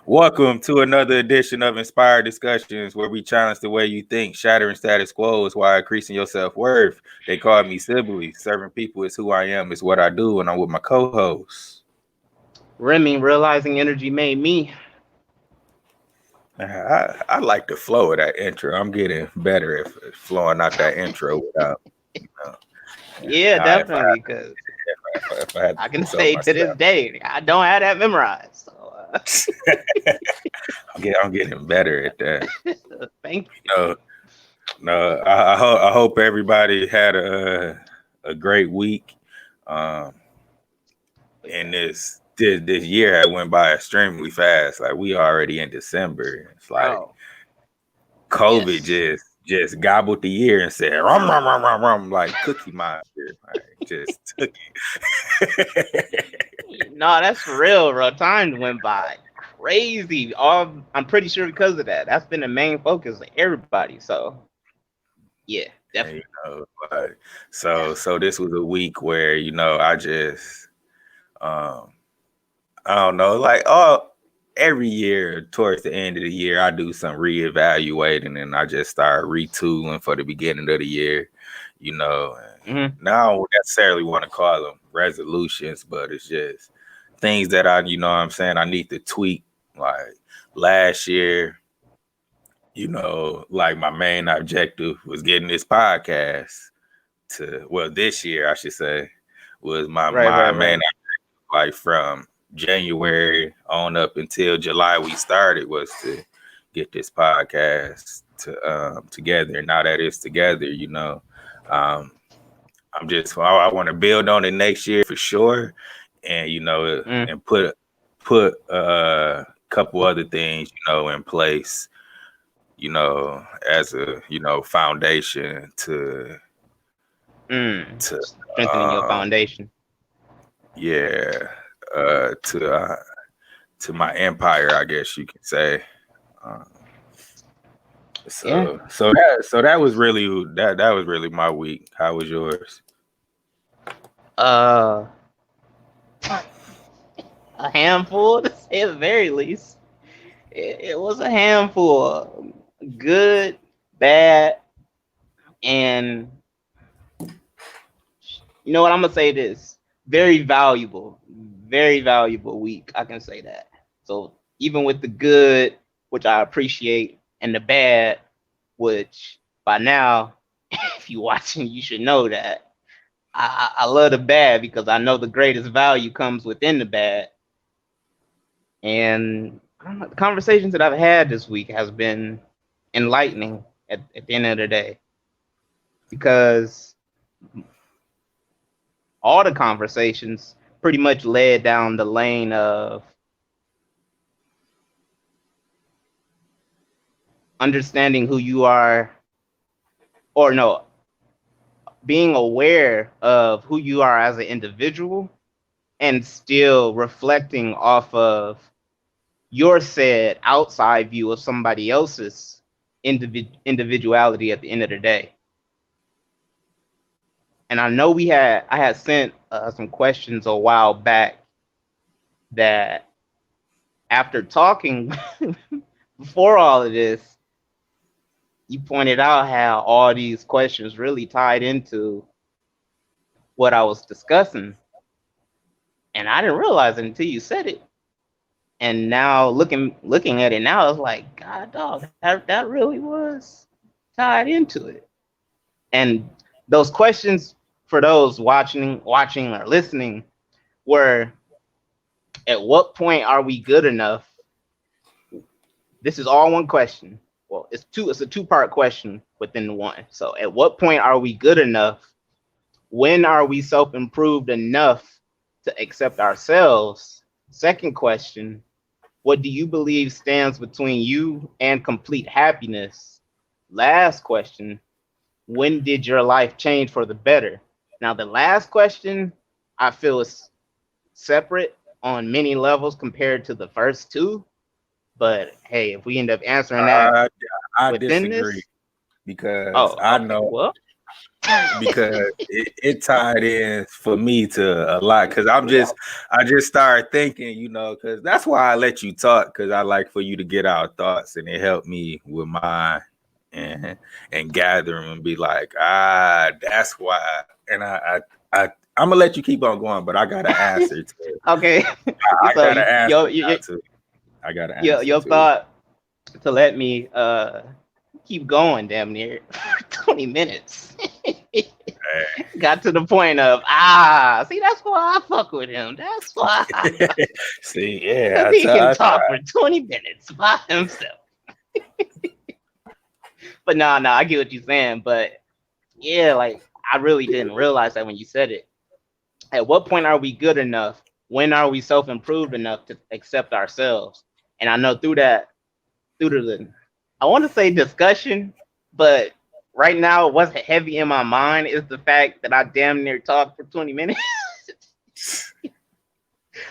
Welcome to another edition of Inspired Discussions, where we challenge the way you think. Shattering status quo is why increasing your self-worth. They call me Sibley. Serving people is who I am, is what I do, and I'm with my co-host. Remy, realizing energy made me. I like the flow of that intro. I'm getting better at flowing out that intro without, you know, Yeah, if definitely, because I had to I do can so say to this myself. day, I don't have that memorized. So, I'm getting better at that. thank you. No, no. I hope everybody had a great week. Um, But and yeah. this year had went by extremely fast. Like we already in December. It's like Bro, COVID yes. just gobbled the year and said rum rum rum rum rum like Cookie Monster. Like, just took it. No, that's for real, bro. Time went by crazy. I'm pretty sure because of that. That's been the main focus of everybody. So, yeah, And definitely. like so this was a week where I just um I don't know, like every year towards the end of the year, I do some reevaluating and I just start retooling for the beginning of the year, you know. Hmm. Now I don't necessarily want to call them resolutions, but it's just things that what I'm saying, I need to tweak. Like last year, like my main objective was getting this podcast this year, I should say, was my, Right, my right, main right. like from January on up until July we started was to get this podcast together. Now that it's together, um, I want to build on it next year for sure, and Mm, and put a couple other things in place, as a foundation to strengthening your um foundation. yeah uh to uh to my empire, I guess you can say. Um, Yeah. so that was really my week. How was yours? Uh, a handful, to say the very least. It was a handful. Good, bad, and you know what? I'm gonna say this. Very valuable week. I can say that. So even with the good, which I appreciate, and the bad, which by now, if you're watching, you should know that I love the bad because I know the greatest value comes within the bad. And I don't know, the conversations that I've had this week has been enlightening at the end of the day because all the conversations pretty much led down the lane of understanding who you are, or no, being aware of who you are as an individual and still reflecting off of your said outside view of somebody else's individuality at the end of the day. And I had sent some questions a while back that after talking before all of this, you pointed out how all these questions really tied into what I was discussing. And I didn't realize it until you said it. And now looking at it now, it's like, God dog, that really was tied into it. And those questions for those watching or listening were, at what point are we good enough? This is all one question. Well, it's a two-part question within the one. So at what point are we good enough? When are we self-improved enough to accept ourselves? Second question, what do you believe stands between you and complete happiness? Last question, when did your life change for the better? Now, the last question I feel is separate on many levels compared to the first two. But hey, if we end up answering that I within disagree this, because oh, I okay, know well, because it tied in for me to a lot. Because I just started thinking, because that's why I let you talk, because I like for you to get our thoughts, and it helped me with mine, and gather them and be like, that's why. And I'm gonna let you keep on going, but I got an answer to it. Okay. I So got an answer your now to it. I got an your answer your to it. thought to let me keep going damn near 20 minutes. Got to the point of see, that's why I fuck with him. That's why, See, because yeah, he can I talk for 20 minutes by himself. But no, I get what you're saying. But yeah, like I really didn't realize that when you said it. At what point are we good enough? When are we self-improved enough to accept ourselves? And I know through the I want to say discussion, but right now what's heavy in my mind is the fact that I damn near talked for 20 minutes.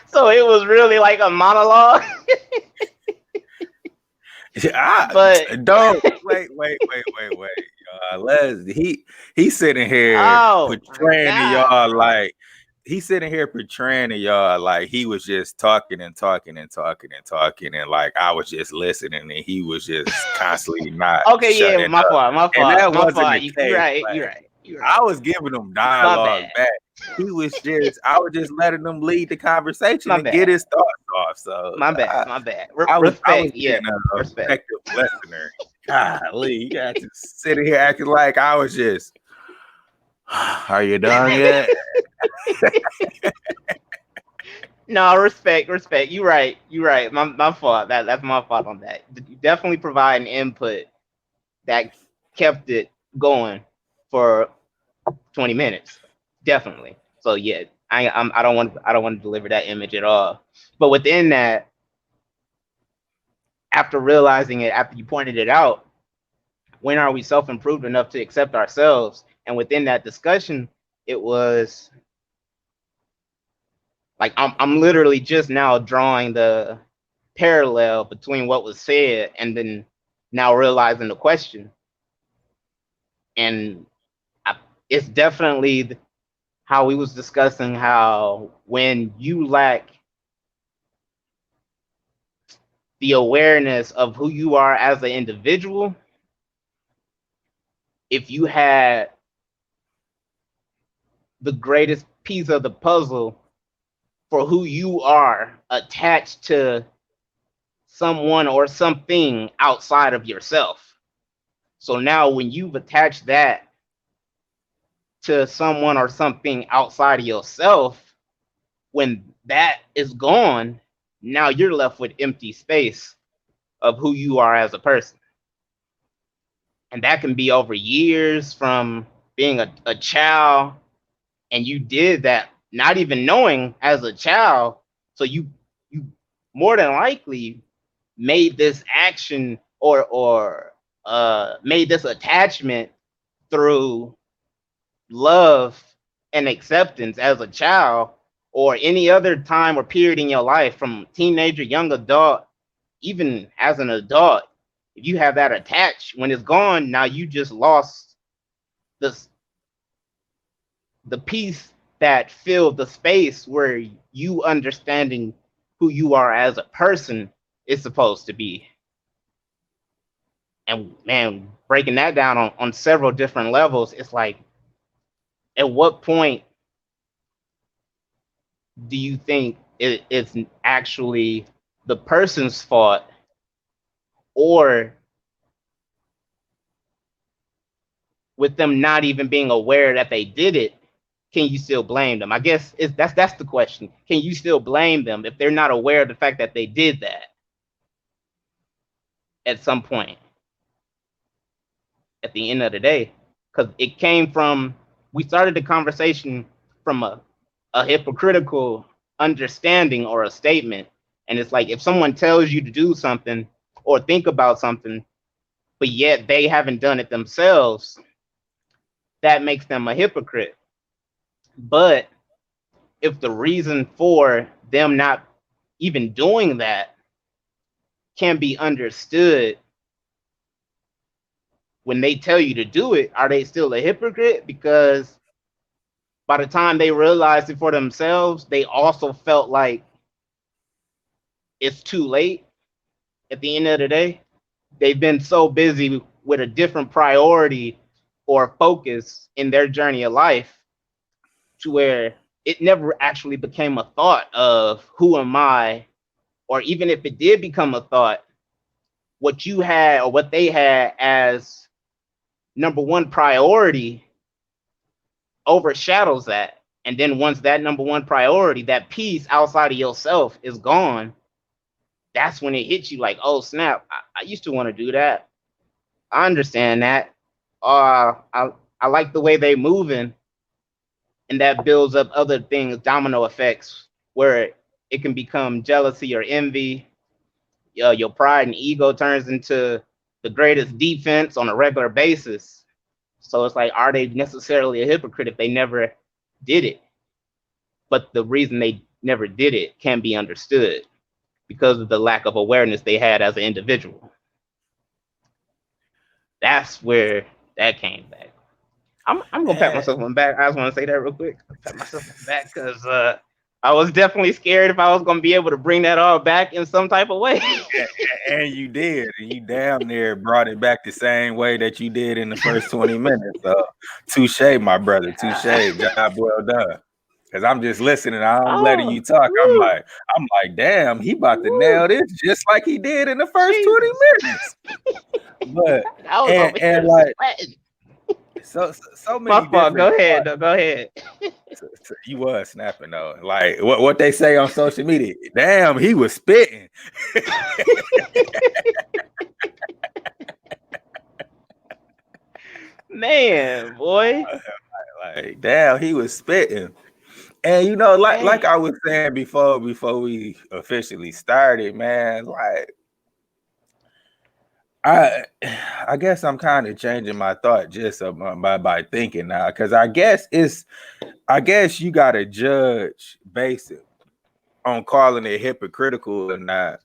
So it was really like a monologue. But don't wait. He's sitting here oh my portraying to god. y'all like he's sitting here portraying to y'all like he was just talking and talking and talking and talking, and like I was just listening and he was just constantly not Okay, yeah, shutting my up. fault, my And fault, that my wasn't fault. the You case. right, you Like right, you I right. was giving them My dialogue bad, back. I was just letting them lead the conversation my and get bad, his thoughts off. So my bad, my bad. I was Respect, being yeah, a respect. effective listener. Golly, you got to sit here acting like I was just. Are you done yet? No, respect. You right, you right. My fault. That's my fault on that. You definitely provide an input that kept it going for 20 minutes. Definitely. So yeah, I don't want to deliver that image at all. But within that, after realizing it, after you pointed it out, when are we self-improved enough to accept ourselves? And within that discussion, it was like I'm literally just now drawing the parallel between what was said and then now realizing the question. And I, it's definitely how we was discussing how when you lack the awareness of who you are as an individual, if you had the greatest piece of the puzzle for who you are attached to someone or something outside of yourself. So now when you've attached that to someone or something outside of yourself, when that is gone, now you're left with empty space of who you are as a person. And that can be over years from being a child, and you did that not even knowing as a child. So you more than likely made this action or made this attachment through love and acceptance as a child or any other time or period in your life, from teenager, young adult, even as an adult. If you have that attached, when it's gone, now you just lost this the piece that filled the space where you understanding who you are as a person is supposed to be. And man, breaking that down on several different levels, it's like, at what point do you think it's actually the person's fault, or with them not even being aware that they did it, can you still blame them? I guess that's the question. Can you still blame them if they're not aware of the fact that they did that at some point at the end of the day? Because it came from, we started the conversation from a hypocritical understanding or a statement. And it's like, if someone tells you to do something or think about something, but yet they haven't done it themselves, that makes them a hypocrite. But if the reason for them not even doing that can be understood when they tell you to do it, are they still a hypocrite? Because by the time they realized it for themselves, they also felt like it's too late at the end of the day. They've been so busy with a different priority or focus in their journey of life to where it never actually became a thought of who am I, or even if it did become a thought, what you had or what they had as number one priority overshadows that. And then once that number one priority, that piece outside of yourself is gone, that's when it hits you like, oh snap, I used to want to do that. I understand that. I like the way they moving, and that builds up other things, domino effects, where it can become jealousy or envy. Your pride and ego turns into the greatest defense on a regular basis. So it's like, are they necessarily a hypocrite if they never did it? But the reason they never did it can be understood because of the lack of awareness they had as an individual. That's where that came back. I'm gonna pat And, myself on the back. I just want to say that real quick. Pat myself on the back because I was definitely scared if I was gonna be able to bring that all back in some type of way. and you did, and you damn near brought it back the same way that you did in the first 20 minutes. So, touche, my brother, touche, job well done. Because I'm just listening, I'm letting Oh, you talk. woo, I'm like, damn, he about to woo, nail this just like he did in the first 20 Jesus! minutes. But I was and over and here like sweating. so many My fault. different Go ahead. thoughts. No, go ahead. You was snapping though. Like what they say on social media. Damn, he was spitting. Man, boy. Like, damn, he was spitting. And you know, like Dang. I was saying before we officially started, man, like I I guess I'm kind of changing my thought just by thinking now, because I guess you gotta judge based on calling it hypocritical or not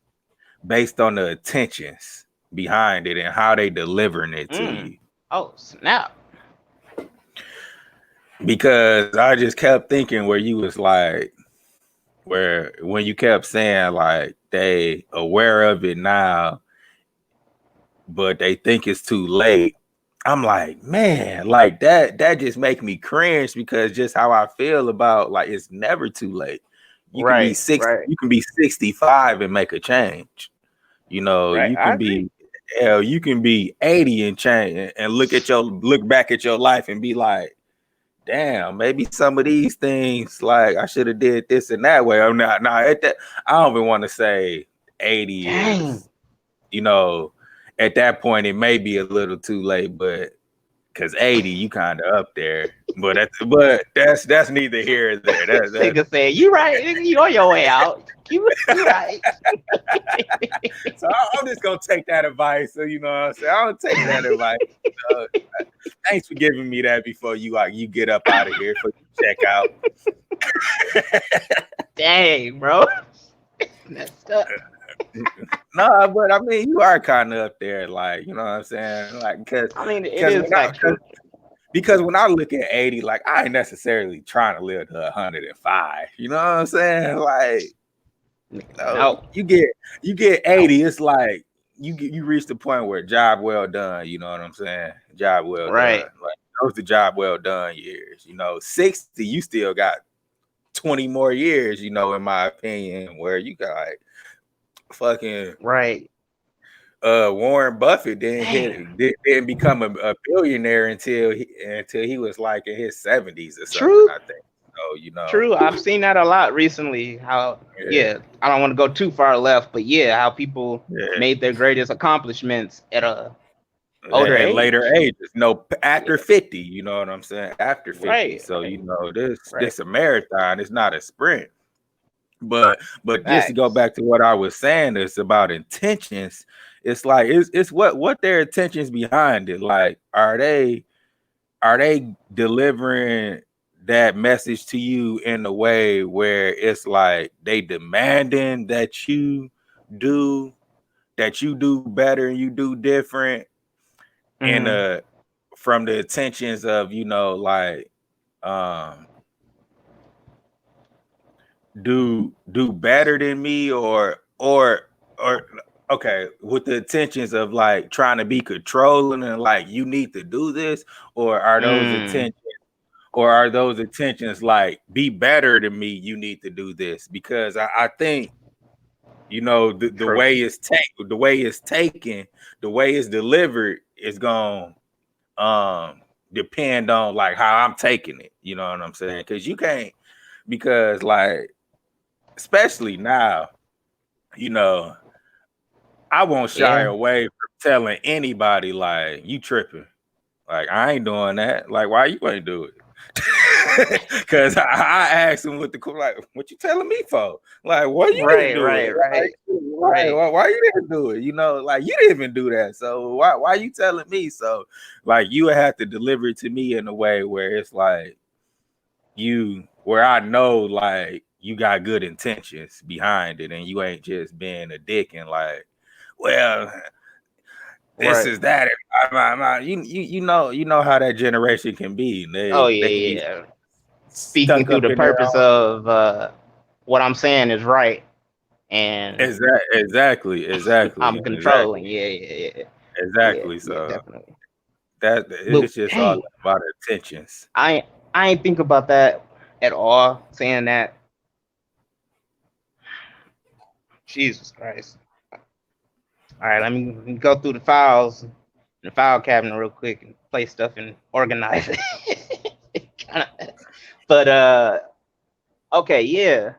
based on the intentions behind it and how they delivering it to Mm. you. Oh, snap. Because I just kept thinking where you was like, where when you kept saying like they aware of it now, but they think it's too late. I'm like, man, like that just make me cringe because just how I feel about like it's never too late. You can be Right, 60, right, you can be 65 and make a change. You know, right. you I can agree. be hell, you can be 80 and change and look back at your life and be like, damn, maybe some of these things like I should have did this and that way. I'm not at that. I don't even want to say 80 Dang. is, you know, at that point it may be a little too late, but because 80 you kind of up there. But that's neither here or there. That Nigga said, you right. Nigga, you on your way out. You right. so I'm just gonna take that advice. So you know what I'm saying? I'll take that advice. Uh, Thanks for giving me that before you get up out of here for you check out. Dang, bro. Messed up. No, but I mean you are kind of up there, like you know what I'm saying, like I mean, it because is factual. when I look at 80, like I ain't necessarily trying to live to 105. You know what I'm saying? Like No, you get no. 80, it's like you reach the point where job well done. You know what I'm saying? Job well done. Right, Like those the job well done years. 60, you still got 20 more years. In my opinion, where you got like fucking right. Warren Buffett Dang. didn't become a billionaire until he was like in his 70s or something, True, I think. So true. I've seen that a lot recently. How, yeah, yeah, I don't want to go too far left, but yeah, how people yeah. made their greatest accomplishments at a older At later age. ages, after Yeah, 50, you know what I'm saying? After 50. right, So, right, right. this a marathon, it's not a sprint. But just to go Facts. back to what I was saying, it's about intentions. It's like it's what their intentions behind it. Like, are they delivering that message to you in a way where it's like they demanding do that you do better and you do different, and Mm, from the intentions of, like, um do better than me, or okay, with the intentions of like trying to be controlling and like you need to do this, or are those mm, intentions or are those intentions like be better than me, you need to do this? Because I think, the true. way the way it's taken, the way it's delivered is going depend on like how I'm taking it, you know what I'm saying? Because you can't, because like, especially now, you know, I won't shy Yeah. away from telling anybody like you tripping. Like I ain't doing that. Like why you ain't do it? Because I asked him with the like, what you telling me for? Like, why you didn't Right, do it? right, right, Like, why, right, why, why you didn't do it? Like you didn't even do that. So why you telling me? So like you would have to deliver it to me in a way where it's like where I know like you got good intentions behind it and you ain't just being a dick and like, well, this right. is that. You know how that generation can be. Oh They can yeah, be yeah. Speaking stuck through up the in their purpose own. of what I'm saying is right, and I'm Exactly, controlling. Yeah, yeah, yeah, yeah, exactly. yeah, So definitely. that But it's just all dang, about intentions. I ain't think about that at all. Saying that, Jesus Christ. All right, let me go through the files in the file cabinet real quick and play stuff and organize it. But okay, yeah.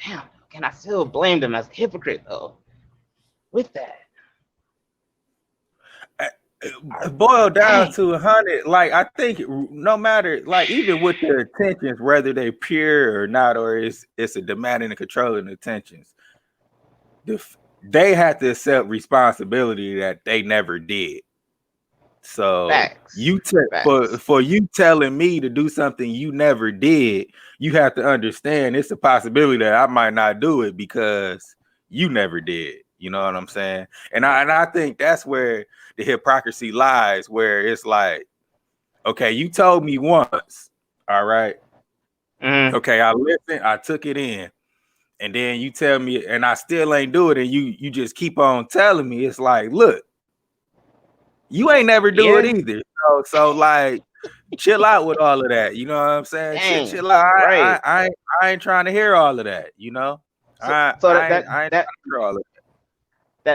Damn, can I still blame them as a hypocrite though? With that, I, Boiled down dang, to 100, like I think no matter, like even with their intentions, whether they pure or not, or it's a demanding and controlling intentions, they have to accept responsibility that they never did. So facts, for facts. you telling me to do something you never did, you have to understand it's a possibility that I might not do it because you never did. You know what I'm saying? And I think that's where the hypocrisy lies, where it's like, okay, you told me once, all right, Mm, okay, I listened, I took it in, and then you tell me, and I still ain't do it, and you just keep on telling me. It's like, look, you ain't never do it yeah, either. So like, chill out with all of that. You know what I'm saying? dang, Chill out. right. I ain't trying to hear all of that. So so I ain't that trying to hear all of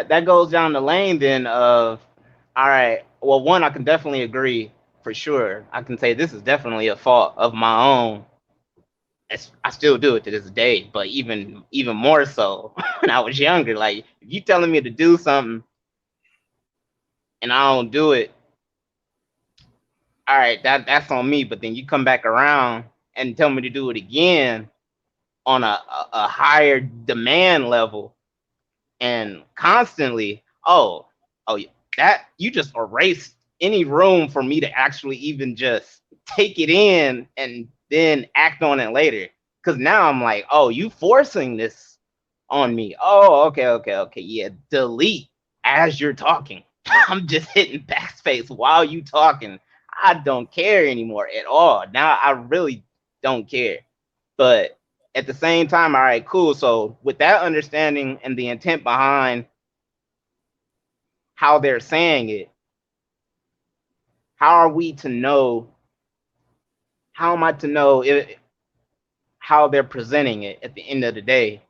that goes down the lane then of, all right. Well, one, I can definitely agree for sure. I can say this is definitely a fault of my own. I still do it to this day, but even more so when I was younger. Like if you telling me to do something and I don't do it, all right, that's on me. But then you come back around and tell me to do it again on a higher demand level and constantly. Oh, that you just erased any room for me to actually even just take it in and then act on it later. Because now I'm like, oh, you forcing this on me. Oh, okay, yeah. Delete as you're talking. I'm just hitting backspace while you talking. I don't care anymore at all. Now I really don't care. But at the same time, all right, cool. So with that understanding and the intent behind how they're saying it, how are we to know? How am I to know how they're presenting it at the end of the day?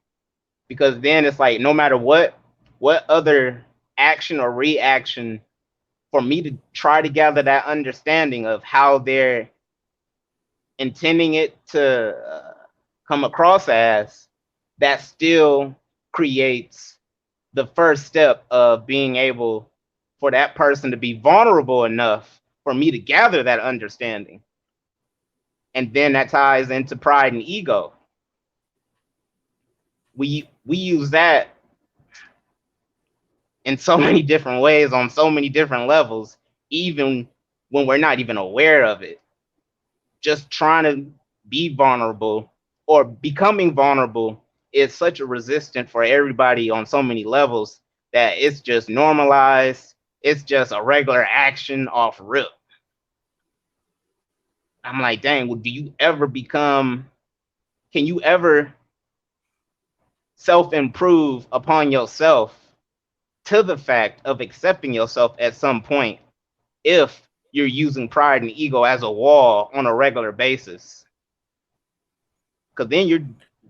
Because then it's like no matter what other action or reaction for me to try to gather that understanding of how they're intending it to come across as, that still creates the first step of being able for that person to be vulnerable enough for me to gather that understanding. And then that ties into pride and ego. We use that in so many different ways on so many different levels, even when we're not even aware of it. Just trying to be vulnerable or becoming vulnerable is such a resistance for everybody on so many levels that it's just normalized it's just a regular action off rip. I'm like, dang, well, can you ever self improve upon yourself to the fact of accepting yourself at some point if you're using pride and ego as a wall on a regular basis? Because then you're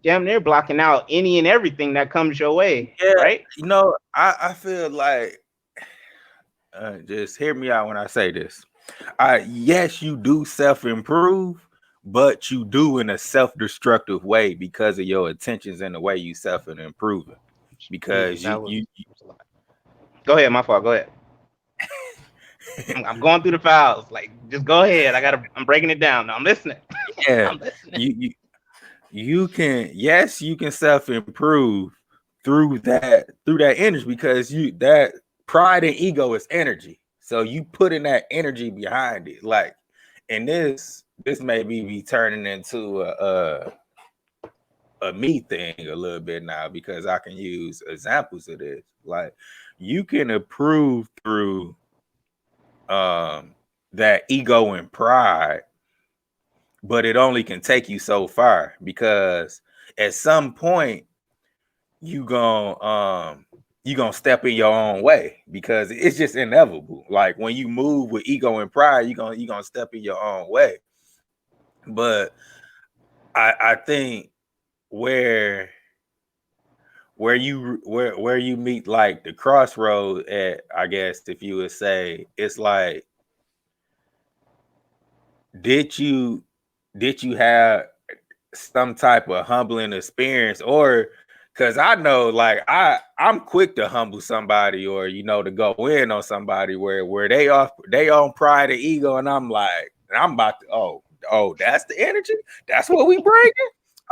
damn near blocking out any and everything that comes your way, Yeah, right? I feel like just hear me out when I say this. Yes, you do self-improve, but you do in a self-destructive way because of your intentions and the way you self-improving. Because That was a lot. Go ahead, my fault. Go ahead. I'm going through the files. Like, just go ahead. I'm breaking it down. No, I'm listening. yeah, I'm listening. you can, yes, you can self-improve through that energy, because you that pride and ego is energy. So you putting that energy behind it. Like, and this may be turning into a me thing a little bit now, because I can use examples of this. Like, you can improve through that ego and pride, but it only can take you so far, because at some point you gonna step in your own way, because it's just inevitable. Like, when you move with ego and pride, you gonna step in your own way. But I think where you meet like the crossroad at, I guess, if you would say, it's like, did you have some type of humbling experience? Or, because I know, like, I'm quick to humble somebody, or to go in on somebody where they on pride and ego, and I'm about to, that's the energy, that's what we bringing.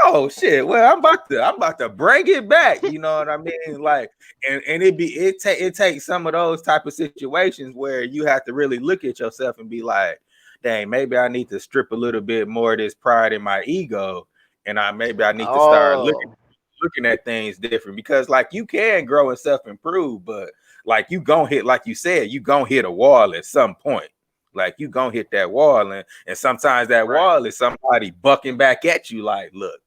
Oh shit! Well, I'm about to bring it back. You know what I mean? Like, and it takes some of those type of situations where you have to really look at yourself and be like, dang, maybe I need to strip a little bit more of this pride in my ego, and maybe I need to start Oh, looking at things different, because like, you can grow and self improve, but like, you gonna hit, like you said, you gonna hit a wall at some point. Like, you gonna hit that wall, and sometimes that right. wall is somebody bucking back at you like, look.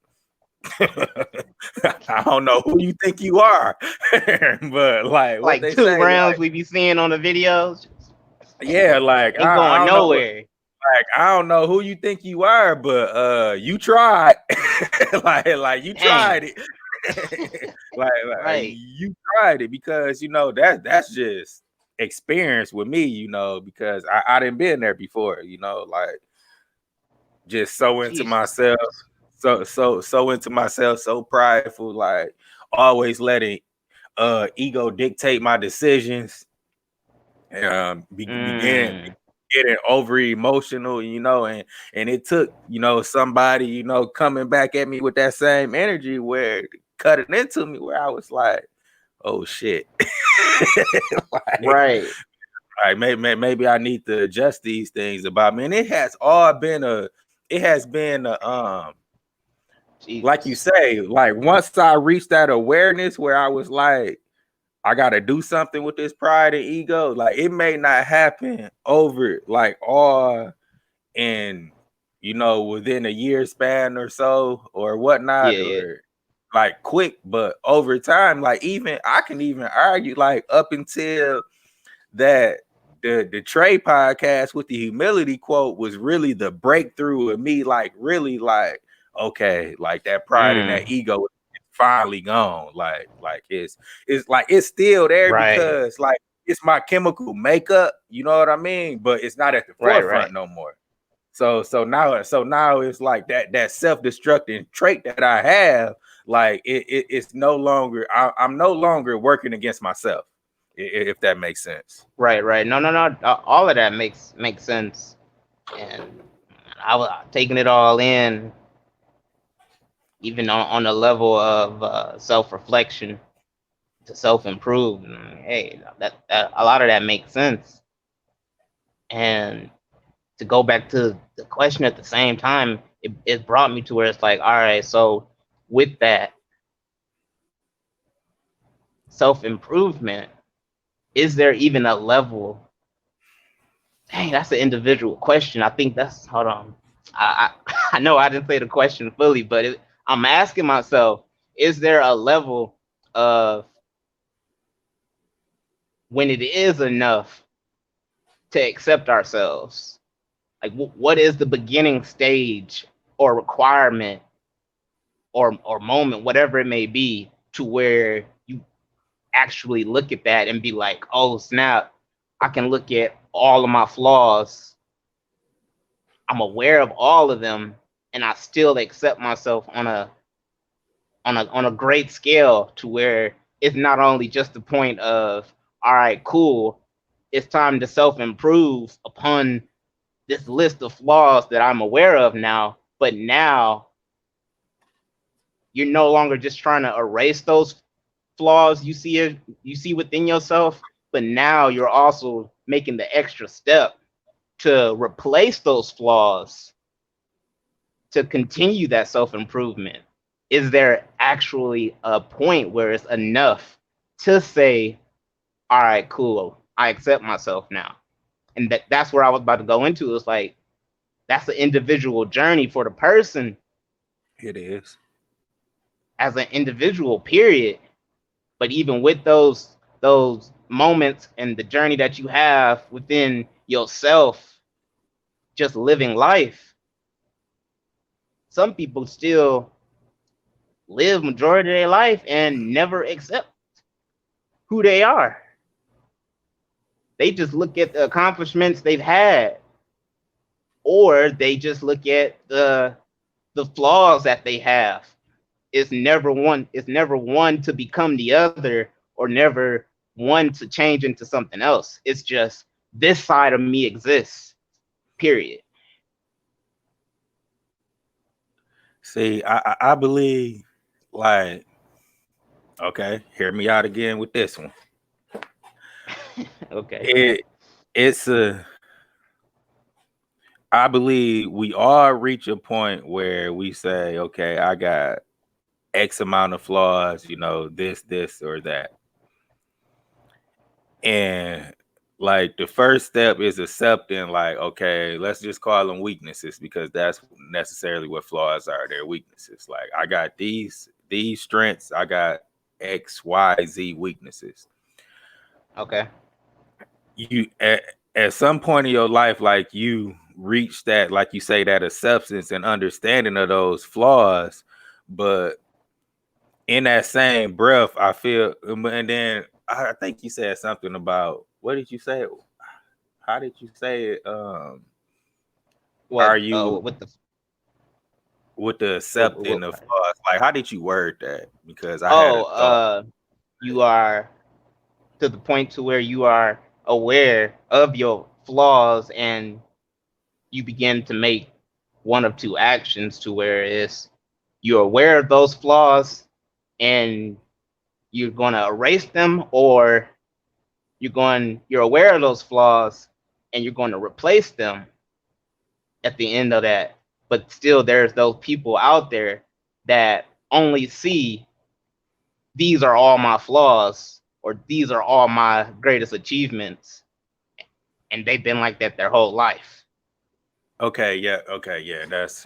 I don't know who you think you are, but like what Like they two say, rounds like, we be seeing on the videos. yeah, like, Ain't I going don't know, nowhere. like, I don't know who you think you are, but you tried, like you Dang. tried it, like Right. you tried it, because that's just experience with me, because I didn't been there before, like, just so into Jesus myself, Christ. so into myself, so prideful, like, always letting ego dictate my decisions, and began Mm. getting over emotional, and it took, somebody, coming back at me with that same energy, where cut it into me, where I was like, oh shit. like, Right. maybe I need to adjust these things about me. And it has all been like you Jesus. say, like, once I reached that awareness where I was like, I gotta do something with this pride and ego. Like, it may not happen over, like, all in, within a year span or so, or Yeah, whatnot, yeah. or like quick, but over time, like, even I can even argue, like, up until that the Trey podcast with the humility quote was really the breakthrough of me, like, really, like, okay, like, that pride and that Mm. ego is finally gone. Like it's like, it's still there, Right. because like, it's my chemical makeup, you know what I mean? But it's not at the Right, right. forefront no more. So now it's like that self-destructing trait that I have, like, it's no longer, I'm no longer working against myself, if that makes sense. Right, right. No, no, no. All of that makes sense. And I was taking it all in, even on the level of self reflection to self improve. Hey, that a lot of that makes sense. And to go back to the question at the same time, it brought me to where it's like, all right, so with that self improvement, is there even a level? Dang, that's an individual question. I think that's, hold on. I know I didn't say the question fully, but I'm asking myself, is there a level of when it is enough to accept ourselves? Like, what is the beginning stage or requirement or moment, whatever it may be, to where you actually look at that and be like, oh snap, I can look at all of my flaws. I'm aware of all of them, and I still accept myself on a great scale, to where it's not only just the point of, all right, cool, it's time to self improve upon this list of flaws that I'm aware of now, but now you're no longer just trying to erase those flaws you see within yourself, but now you're also making the extra step to replace those flaws, to continue that self improvement. Is there actually a point where it's enough to say, all right, cool, I accept myself now? And that's where I was about to go into. It's like, that's an individual journey for the person It is. as an individual, period. But even with those moments and the journey that you have within yourself, just living life, some people still live majority of their life and never accept who they are. They just look at the accomplishments they've had, or they just look at the flaws that they have. It's never one to become the other, or never one to change into something else. It's just, this side of me exists, period. See, I believe, like, okay, hear me out again with this one. Okay. It it's a I believe we all reach a point where we say, okay, I got X amount of flaws, this or that. And like the first step is accepting, like, okay, let's just call them weaknesses, because that's necessarily what flaws are. They're weaknesses. Like, I got these strengths, I got XYZ weaknesses. Okay. You at some point in your life, like, you reach that, like you say, that acceptance and understanding of those flaws. But in that same breath, I feel, and then I think you said something about, what did you say? How did you say it? Are What? you With the with the accepting of what? flaws? Like, how did you word that? Because I had Oh, a thought. you are to the point to where you are aware of your flaws, and you begin to make one of two actions, to where it's, you're aware of those flaws and you're going to erase them, or you're aware of those flaws and you're going to replace them at the end of that. But still, there's those people out there that only see, these are all my flaws, or these are all my greatest achievements, and they've been like that their whole life. Okay, yeah. That's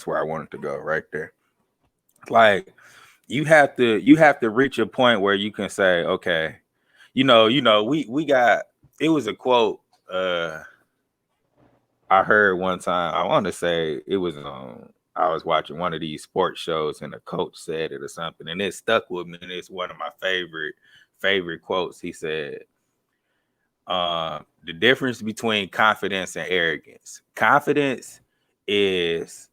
where I wanted to go right there. Like, you have to reach a point where you can say, okay, we got, it was a quote I heard one time. I want to say it was on, I was watching one of these sports shows and a coach said it or something, and it stuck with me, and it's one of my favorite quotes. He said, the difference between confidence and arrogance. Confidence is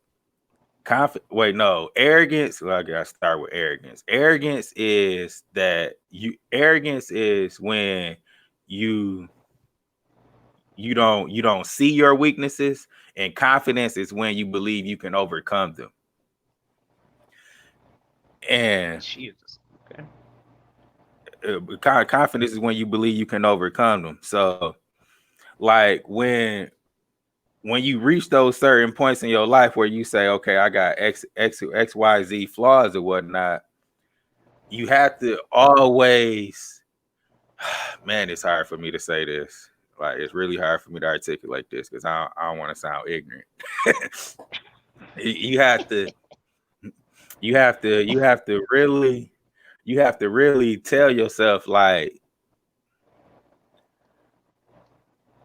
wait, no, arrogance. Well, I gotta start with arrogance. Arrogance is when you you don't see your weaknesses, and confidence is when you believe you can overcome them. And Jesus. Okay. confidence is when you believe you can overcome them. So, like, when you reach those certain points in your life where you say, okay, I got XYZ flaws or whatnot, you have to always, man, it's hard for me to say this. Like, it's really hard for me to articulate this because I don't want to sound ignorant. you have to, you have to really, you have to really tell yourself, like,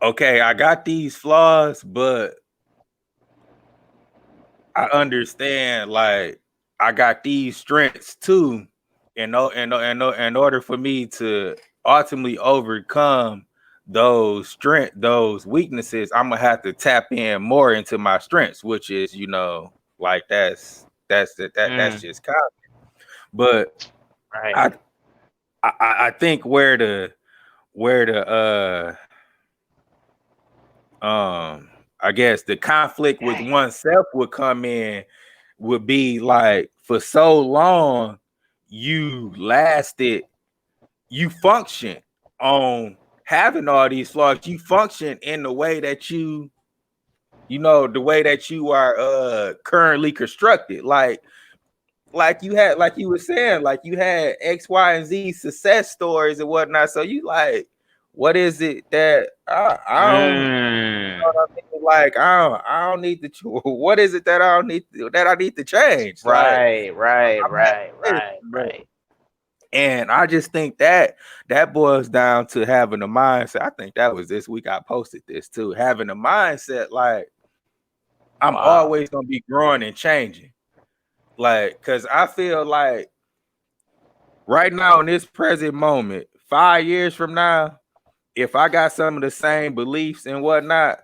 okay, I got these flaws, but I understand, like, I got these strengths too. In order for me to ultimately overcome those weaknesses, I'm gonna have to tap in more into my strengths, which is, like that's Mm, just common. But right. I I think where the I guess the conflict with Dang. oneself would come in would be like, for so long you lasted, you function on having all these flaws, you function in the way that the way that you are currently constructed, like you had, like you were saying, like you had X, Y, and Z success stories and whatnot. So you like, what is it that I don't, Mm, like I don't need to. What is it that I need to change? Like, right, right, I'm happy right, with this, right, but right. and I just think that boils down to having a mindset. I think that was this week I posted this too. Having a mindset like I'm Wow. always gonna be growing and changing. Like, cause I feel like right now in this present moment, 5 years from now, if I got some of the same beliefs and whatnot,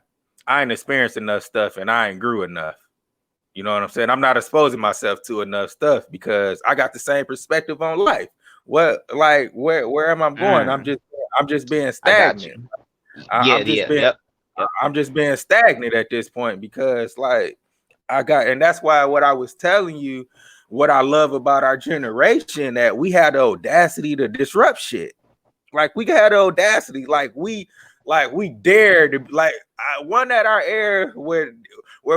I ain't experienced enough stuff and I ain't grew enough. You know what I'm saying? I'm not exposing myself to enough stuff because I got the same perspective on life. What, like, where am I going? Mm, I'm just being I got stagnant. you. I'm Yeah, just yeah, being yep, yep. I'm just being stagnant at this point because, like, and that's why what I was telling you, what I love about our generation, that we had the audacity to disrupt shit. Like, we had the audacity, like we dared to, like, one at our era where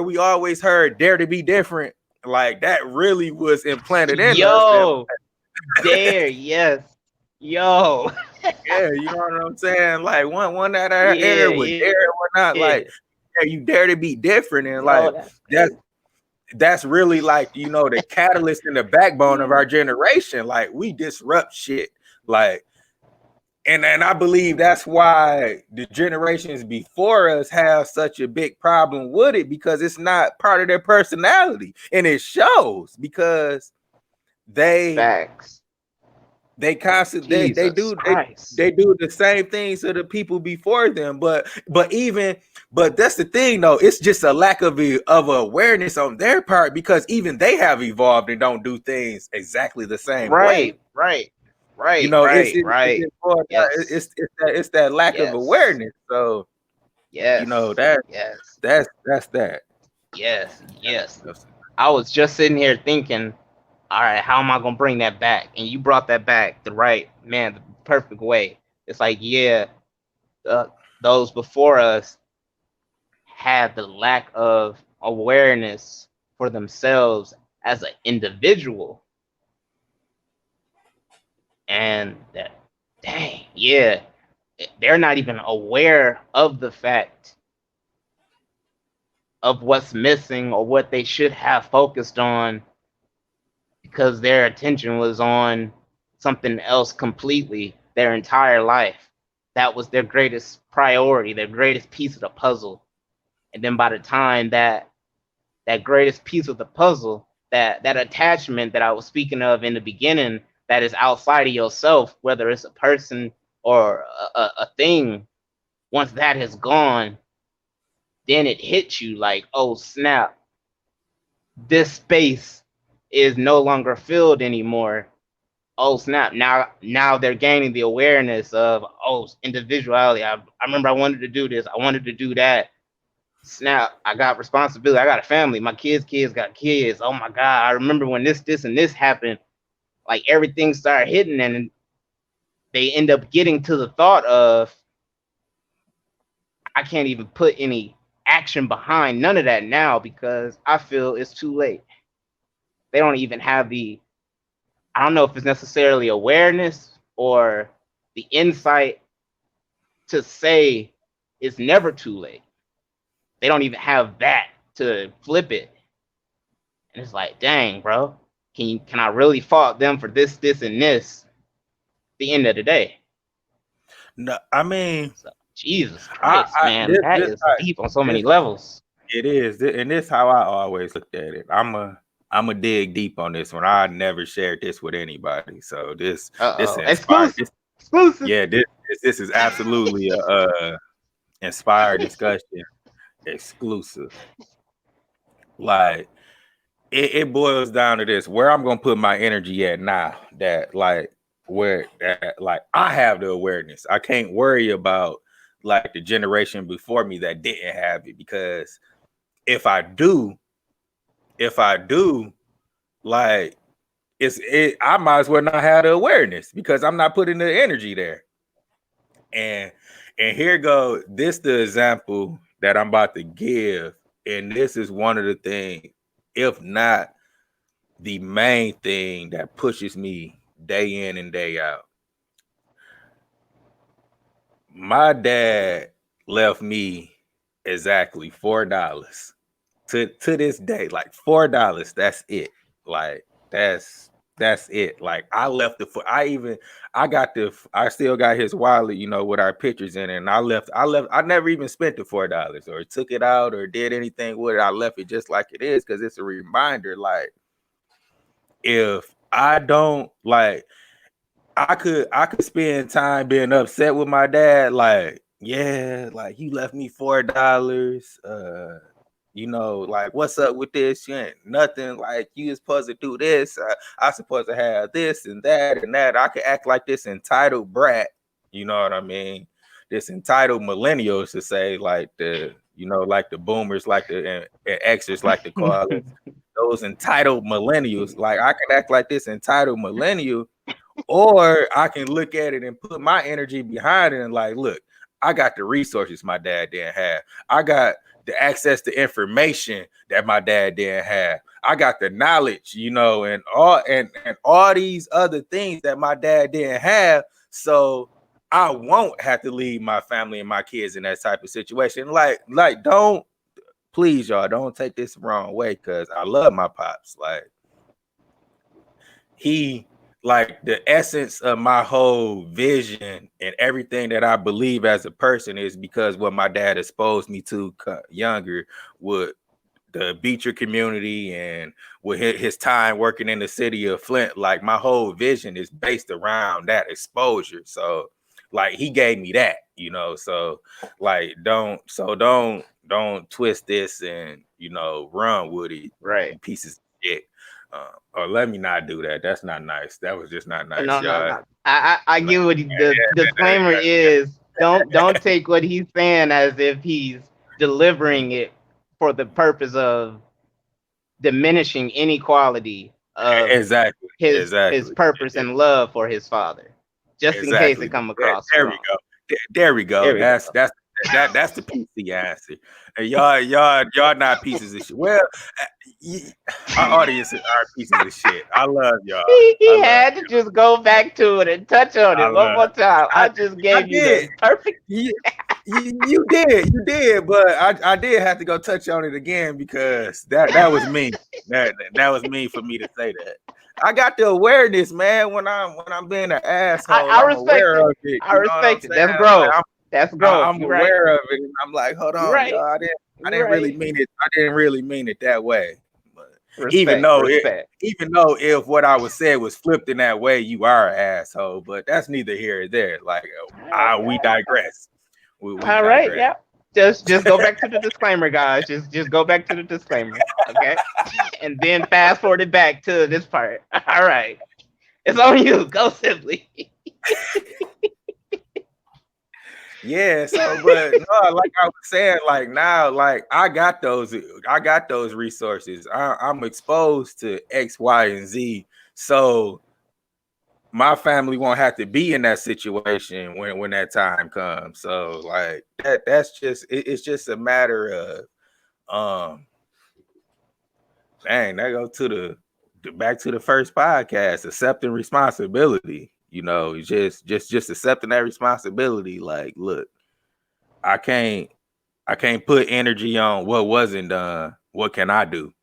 we always heard dare to be different. Like, that really was implanted in us. And Yo, dare, yes. Yo. yeah, you know what I'm saying? Like, one that I Yeah, aired with dare and whatnot, yeah. like, yeah, you dare to be different, and Yo, like that's that's crazy. that's really, like, the catalyst and the backbone of our generation. Like, we disrupt shit, like, and I believe that's why the generations before us have such a big problem with it, because it's not part of their personality, and it shows because they Facts. they constantly Jesus Christ. they do the same things to the people before them, but that's the thing though, it's just a lack of awareness on their part, because even they have evolved and don't do things exactly the same way. Right, right, right, It's right, it's right. important. Yes, It's that lack of yes, awareness. So yes, that yes, that's that. yes, yes. That's- I was just sitting here thinking, all right, how am I gonna bring that back? And you brought that back the right man, the perfect way. It's like, yeah, uh, those before us had the lack of awareness for themselves as an individual, and that, dang, yeah, they're not even aware of the fact of what's missing or what they should have focused on, because their attention was on something else completely their entire life. That was their greatest priority, their greatest piece of the puzzle. And then by the time that greatest piece of the puzzle, that attachment that I was speaking of in the beginning, that is outside of yourself, whether it's a person or a thing, once that is gone, then it hits you like, oh snap, this space is no longer filled anymore. Oh snap, now they're gaining the awareness of, oh, individuality. I remember I wanted to do this, I wanted to do that. Snap, I got responsibility, I got a family, my kids got kids. Oh my god, I remember when this and this happened. Like, everything started hitting, and they end up getting to the thought of, I can't even put any action behind none of that now because I feel it's too late. They don't even have the, I don't know if it's necessarily awareness or the insight to say it's never too late. They don't even have that to flip it. And it's like, dang, bro, can I really fault them for this, and this? At the end of the day. No, I mean, So, Jesus Christ, man, that is deep on so many this levels. it is, and this how I always looked at it. I'm a dig deep on this one. I never shared this with anybody, so this inspired Exclusive. this. Exclusive. Yeah, this is absolutely a inspired discussion, exclusive. Like it boils down to this: where I'm gonna put my energy at now. That like where that like I have the awareness. I can't worry about like the generation before me that didn't have it, because if I do, like I might as well not have the awareness because I'm not putting the energy there. And here go this the example that I'm about to give, and this is one of the things, if not the main thing that pushes me day in and day out. My dad left me exactly $4 to this day, like $4. That's it. Like that's it. Like I left it for I still got his wallet, with our pictures in it. And I never even spent the $4 or took it out or did anything with it. I left it just like it is because it's a reminder. Like if I don't like I could spend time being upset with my dad, like, yeah, like you left me $4. Like what's up with this? You ain't nothing, like you supposed to do this. I supposed to have this and that and that. I could act like this entitled brat, you know what I mean? This entitled millennials to say, like like the boomers, like the and Xers like to call it. Those entitled millennials, like I could act like this entitled millennial, or I can look at it and put my energy behind it and like, look, I got the resources my dad didn't have. I got the access to information that my dad didn't have. I got the knowledge, and all these other things that my dad didn't have. So I won't have to leave my family and my kids in that type of situation. Like don't, please, y'all, don't take this the wrong way, because I love my pops. Like he, like the essence of my whole vision and everything that I believe as a person is because what my dad exposed me to younger with the Beecher community and with his time working in the city of Flint. Like my whole vision is based around that exposure. So like he gave me that, so like don't twist this and run with it, Right. you pieces of shit. Or let me not do that. That's not nice. That was just not nice, No, no, y'all. no. I get what the disclaimer is. Don't take what he's saying as if he's delivering it for the purpose of diminishing any quality of Exactly. his purpose and love for his father. Just in case it Exactly. come across There we wrong. go. There we go. There we go. That's the PC answer. And y'all not pieces of shit. Well, our audience are pieces of shit. I love y'all. I He love. had to just go back to it and touch on I it one love. more time. I I just I gave you did. the perfect. You did, but I did have to go touch on it again because that was me. That was me for me to say that. I got the awareness, man. When I'm being an asshole, I I'm respect aware it. of it. I You know what I'm respect it. saying? That's growth. Like, That's growth. I'm You're right. aware of it, and I'm like, hold You're on, right. y'all. I You're didn't really right. mean it. I didn't really mean it that way. But even Respect. though it, Respect. even though if what I was said was flipped in that way, you are an asshole. But that's neither here or there. Like, we digress. We All right. digress. Yeah. Just go back to the disclaimer, guys. Just go back to the disclaimer. Okay. And then fast forward it back to this part. All right. It's on you. Go simply. Yeah, so but no, like I was saying, like now, like I got those resources. I'm exposed to X, Y, and Z. So my family won't have to be in that situation when that time comes. So like that's just it's just a matter of that go to the back to the first podcast, accepting responsibility. Just accepting that responsibility. Like, look. I can't I can't put energy on what wasn't done. What can I do?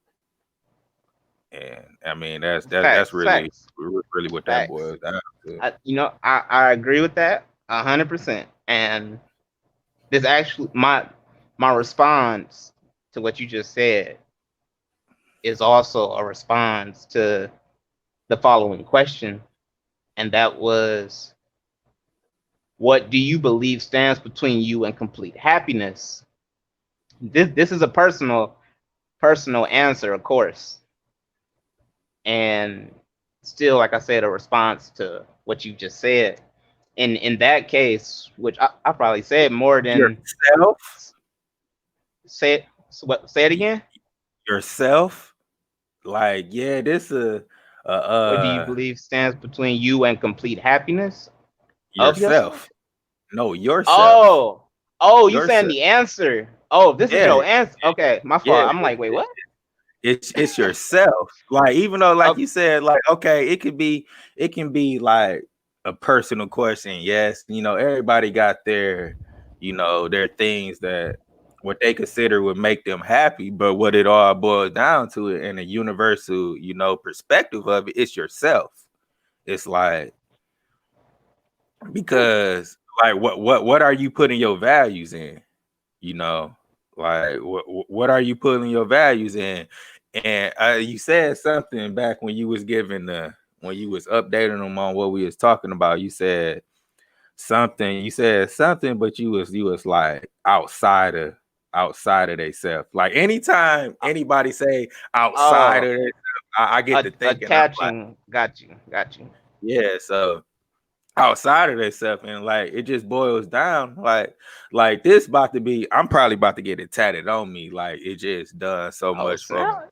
And I mean that's Facts, really facts, really what that facts. boils down to. I agree with that 100%. And this actually my response to what you just said is also a response to the following question, and that was, what do you believe stands between you and complete happiness? This is a personal answer, of course, and still, like I said, a response to what you just said. In that case, which I probably said more than Yourself, say it. Say it y- again. yourself, like yeah, this What do you uh believe stands between you and complete happiness of yourself? yourself. No, yourself. Oh, oh, you saying Yourself. the answer? Oh, this is Yeah, your answer. Okay, my yeah. fault. I'm like, wait, what? It's yourself. Like even though, like Oh, you said, like okay, it can be like a personal question. Yes, everybody got their, their things that what they consider would make them happy, but what it all boils down to it in a universal, perspective of it, it's yourself. It's like hmm. because like what are you putting your values in? you know like what are you putting your values in? And you said something back when you was giving the when you was updating them on what we was talking about. You said something, but you was like outside of themselves. Like anytime anybody say outside Oh, of themselves, I get to thinking. I'm like, attaching. Got you. Got you. yeah, so outside of themselves, and like it just boils down like this about to be, I'm probably about to get it tatted on me. Like it just done so Oh, much for me. snap.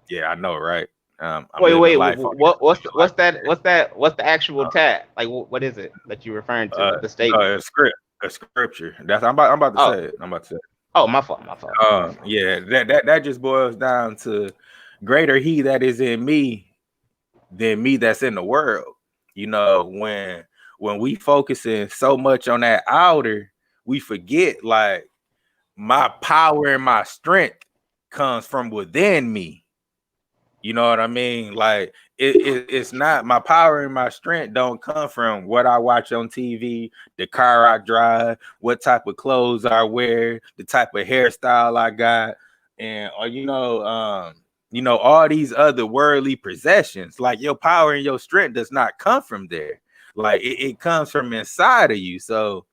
Yeah, I know, right? I'm Wait, living wait. life on What's the actual tag? Like, what is it that you're referring to? uh The statement. a scripture. That's I'm about to Oh, say it. I'm about to say it. oh, my fault. My fault. My fault. Yeah, that just boils down to greater he that is in me than me that's in the world. When we focusing so much on that outer, we forget like my power and my strength comes from within me. You know what I mean? Like it's not my power and my strength don't come from what I watch on TV, the car I drive, what type of clothes I wear, the type of hairstyle I got, and or all these other worldly possessions. Like your power and your strength does not come from there. Like it comes from inside of you. So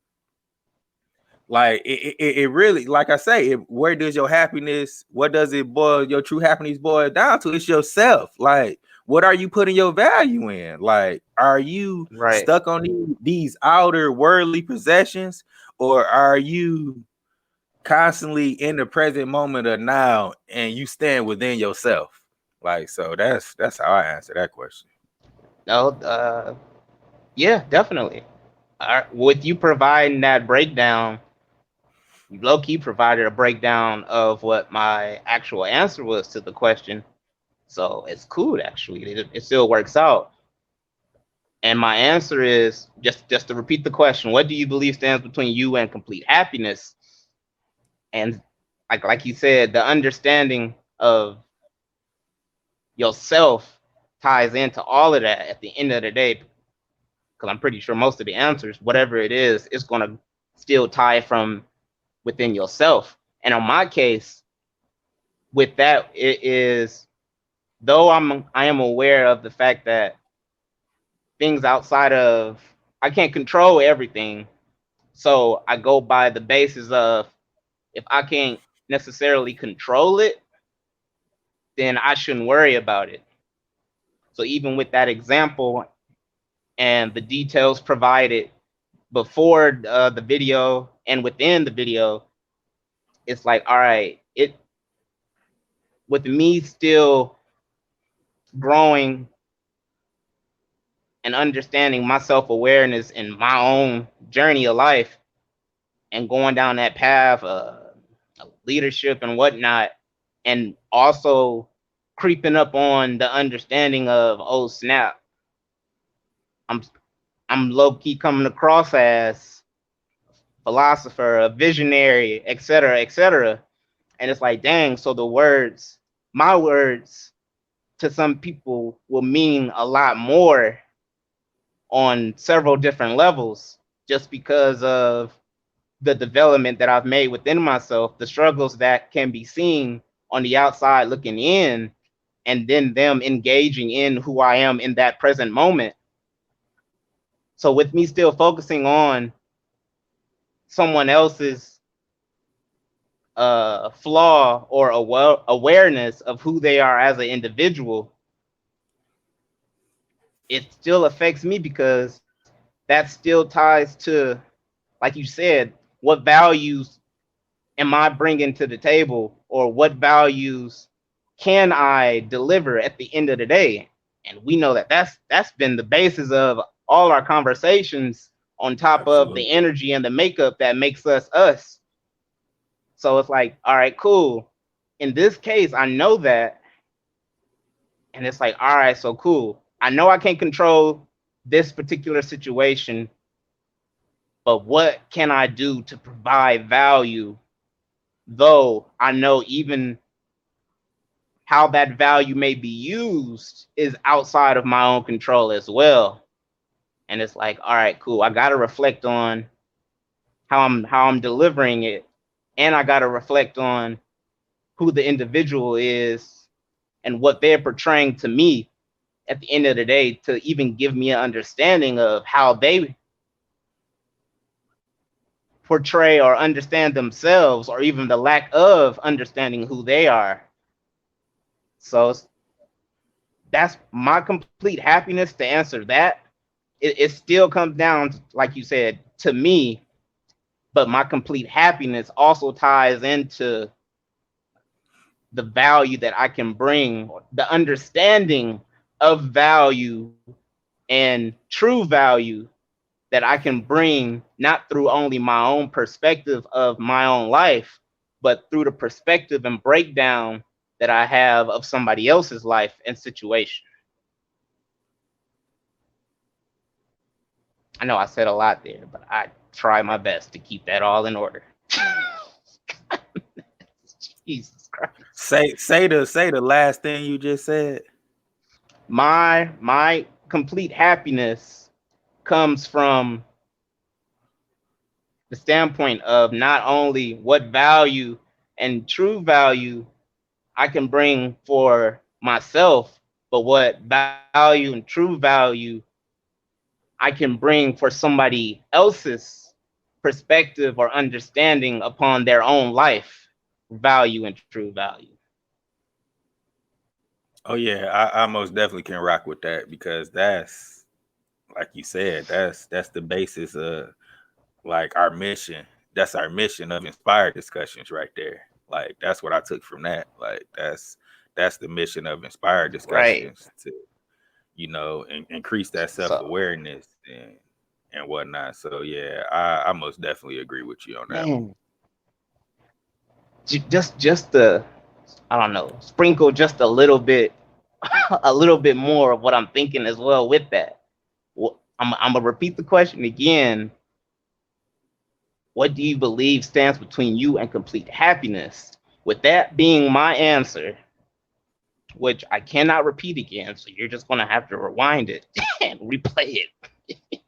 like it really, like I say, where does your happiness, what does it boil, your true happiness boil down to? It's yourself. Like, what are you putting your value in? Like, are you Right. stuck on these outer worldly possessions, or are you constantly in the present moment of now and you stand within yourself? Like, so that's how I answer that question. No. Yeah, definitely. With you providing that breakdown, you low key provided a breakdown of what my actual answer was to the question. So it's cool, actually. It still works out. And my answer is, just to repeat the question: what do you believe stands between you and complete happiness? And like you said, the understanding of yourself ties into all of that at the end of the day. Because I'm pretty sure most of the answers, whatever it is going to still tie from within yourself. And on my case, with that, it is, though I am aware of the fact that things outside of, I can't control everything. So I go by the basis of, if I can't necessarily control it, then I shouldn't worry about it. So even with that example and the details provided before the video and within the video, it's like, all right, it, with me still growing and understanding my self-awareness in my own journey of life and going down that path of leadership and whatnot, and also creeping up on the understanding of, oh snap, i'm I'm low-key coming across as philosopher, a visionary, etc., etc. And it's like, dang, so the words, my words to some people will mean a lot more on several different levels just because of the development that I've made within myself, the struggles that can be seen on the outside looking in, and then them engaging in who I am in that present moment. So with me still focusing on someone else's flaw or awareness of who they are as an individual, it still affects me because that still ties to, like you said, what values am I bringing to the table, or what values can I deliver at the end of the day? And we know that that's been the basis of all our conversations, on top of the Absolutely. energy and the makeup that makes us us. So it's like, all right, cool. In this case, I know that, and it's like, all right, so cool. I know I can't control this particular situation, but what can I do to provide value? Though I know even how that value may be used is outside of my own control as well. And it's like, all right, cool. I got to reflect on how I'm delivering it, and I got to reflect on who the individual is and what they're portraying to me at the end of the day, to even give me an understanding of how they portray or understand themselves, or even the lack of understanding who they are. So that's my complete happiness. To answer that, it still comes down, like you said, to me, but my complete happiness also ties into the value that I can bring, the understanding of value and true value that I can bring, not through only my own perspective of my own life, but through the perspective and breakdown that I have of somebody else's life and situation. I know I said a lot there, but I try my best to keep that all in order. Jesus Christ. Say the last thing you just said. My complete happiness comes from the standpoint of not only what value and true value I can bring for myself, but what value and true value I can bring for somebody else's perspective or understanding upon their own life, value and true value. Oh yeah, I most definitely can rock with that because that's like you said, that's the basis of like our mission. That's our mission of inspired discussions right there. Like that's what I took from that. Like that's the mission of inspired Right. discussions to increase that self So, awareness and whatnot. So yeah, I most definitely agree with you on that one. man, just the, I don't know, sprinkle just a little bit, a little bit more of what I'm thinking as well with that. I'm gonna repeat the question again. What do you believe stands between you and complete happiness? With that being my answer, which I cannot repeat again, so you're just gonna have to rewind it and replay it.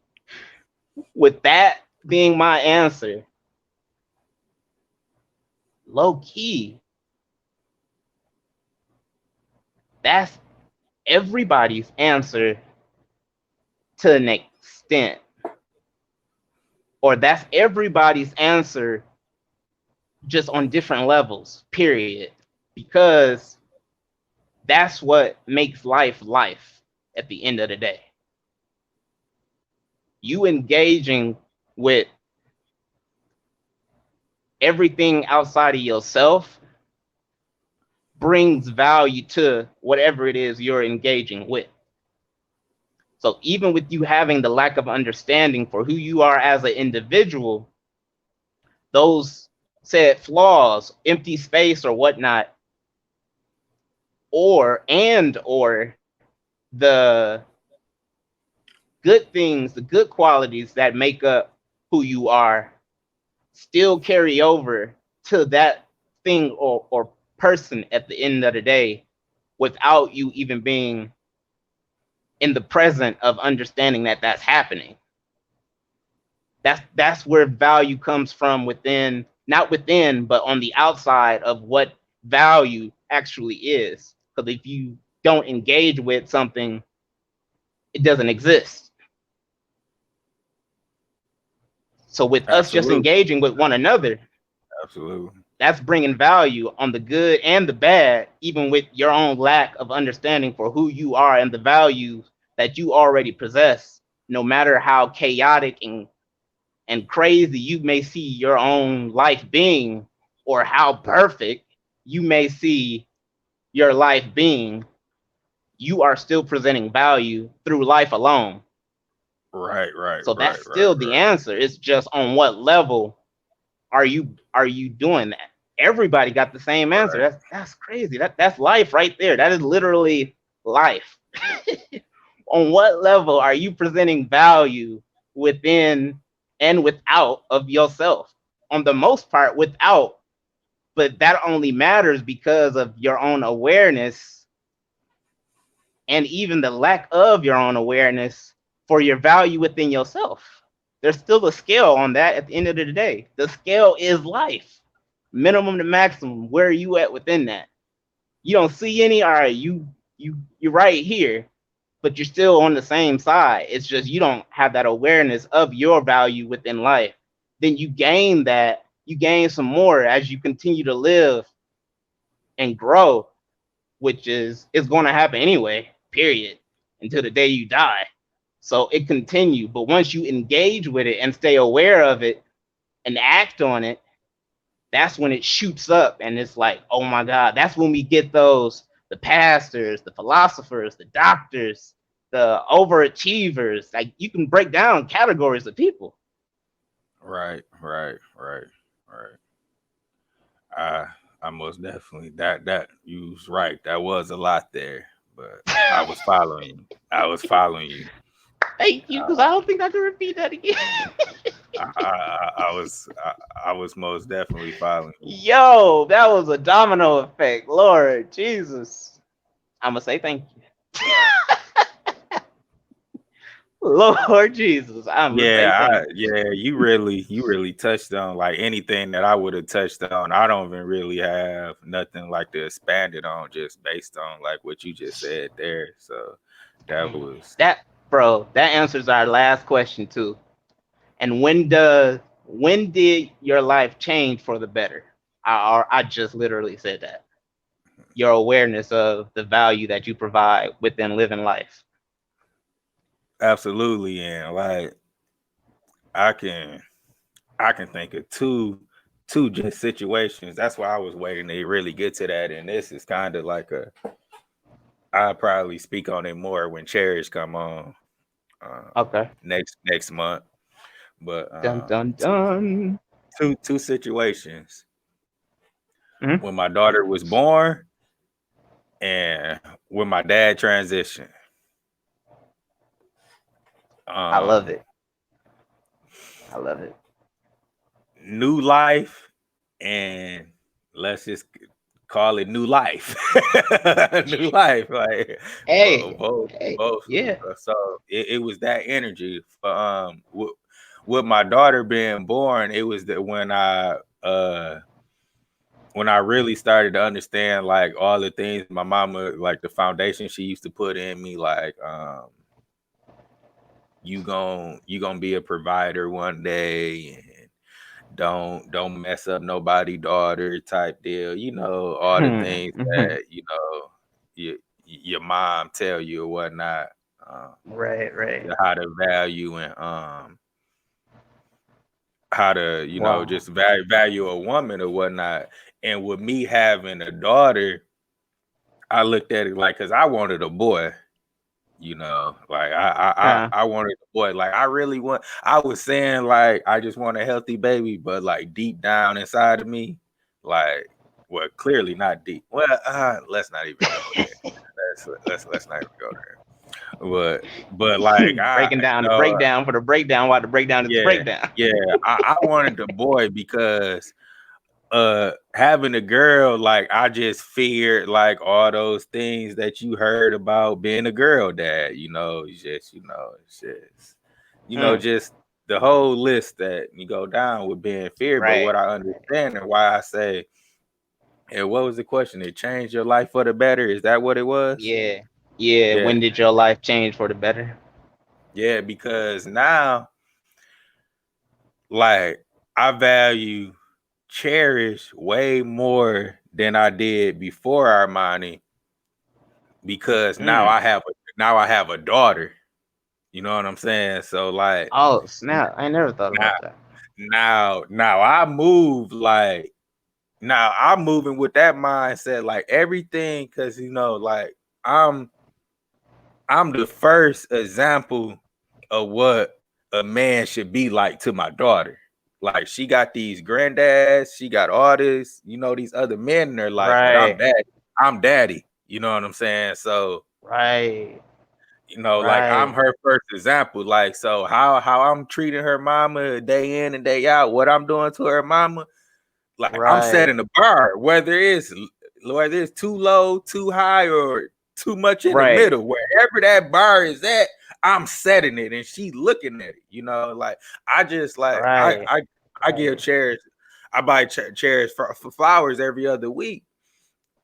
With that being my answer, low key, that's everybody's answer to an extent, or that's everybody's answer just on different levels, period. Because that's what makes life at the end of the day. You engaging with everything outside of yourself brings value to whatever it is you're engaging with. So even with you having the lack of understanding for who you are as an individual, those said flaws, empty space or whatnot, or the good things, the good qualities that make up who you are, still carry over to that thing or person at the end of the day without you even being in the present of understanding that that's happening. That's where value comes from, within, not within, but on the outside of what value actually is. Because if you don't engage with something, it doesn't exist. So with us just Absolutely. engaging with one another, Absolutely. that's bringing value on the good and the bad, even with your own lack of understanding for who you are and the values that you already possess. No matter how chaotic and crazy you may see your own life being, or how perfect you may see your life being, you are still presenting value through life alone. Right, right, So right, that's right, still the answer. It's just on what level are you doing that? Everybody got the same answer. right, That's crazy. That's life right there. That is literally life. On what level are you presenting value within and without of yourself? On the most part, without, but that only matters because of your own awareness, and even the lack of your own awareness for your value within yourself. There's still a scale on that at the end of the day. The scale is life. Minimum to maximum. Where are you at within that? You don't see any, all right, you're right here, but you're still on the same side. It's just you don't have that awareness of your value within life. Then you gain that, you gain some more as you continue to live and grow, which is going to happen anyway, period, until the day you die. So it continue. But once you engage with it and stay aware of it and act on it, that's when it shoots up and it's like, oh my God, that's when we get those, the pastors, the philosophers, the doctors, the overachievers. Like, you can break down categories of people. right, right, right, right. I I most definitely that you was right. That was a lot there, but I was following you. I was following you. Thank you, because I don't think I can repeat that again. I was most definitely following you. Yo, that was a domino effect. Lord Jesus. I'm going to say thank you. Lord Jesus, I'm going to say thank you. Yeah, you really touched on like anything that I would have touched on. I don't even really have nothing like to expand it on, just based on like what you just said there. So that was That, bro, that answers our last question too. And when did your life change for the better? I just literally said that. Your awareness of the value that you provide within living life. absolutely, and like I can I can think of two just situations. That's why I was waiting to really get to that. And this is kind of like a I'll probably speak on it more when Cherish come on Okay. next month. But Dun dun dun. two situations. Mhm. When my daughter was born and when my dad transitioned. I love Um it. I love it. New life and let's just call it new life. New life. Like Hey, hey, both. yeah. So it was that energy for with my daughter being born, it was that when I really started to understand like all the things my mama, like the foundation she used to put in me, like you gonna be a provider one day, and don't mess up nobody daughter type deal, all the things Mhm. that your mom tell you or whatnot, um Right, right. how to value and how to Wow. just value a woman or whatnot. And with me having a daughter, I looked at it like, because I wanted a boy. Like Uh, I wanted a boy. Like I was saying like I just want a healthy baby, but like deep down inside of me, like, well, clearly not deep. Well, let's not even go there. Let's not even go there. but like Breaking down the breakdown for the breakdown while the breakdown is the yeah, breakdown. yeah. I wanted the boy because having a girl, like I just feared like all those things that you heard about being a girl dad, it's just Mm, just the whole list that you go down with being feared. But right. what I understand and why I say, and what was the question? It changed your life for the better? Is that what it was? Yeah. Yeah. Yeah, When did your life change for the better? yeah, because now like I value cherish way more than I did before Armani because Mm. now I have a daughter. You know what I'm saying? So like Oh snap! I never thought now about that. now I move like now I'm moving with that mindset, like everything, because like I'm I'm the first example of what a man should be like to my daughter. Like she got these granddads, she got all this, these other men in her life, but I'm Right. daddy. I'm daddy. You know what I'm saying? So, Right. like I'm Right. her first example. Like, so how I'm treating her mama day in and day out, what I'm doing to her mama, like I'm Right. setting the bar, whether it's too low, too high, or too much in the Right. middle. Wherever that bar is at, I'm setting it, and she looking at it. Like I just like Right. I give Right. chairs. I buy chairs for flowers every other week,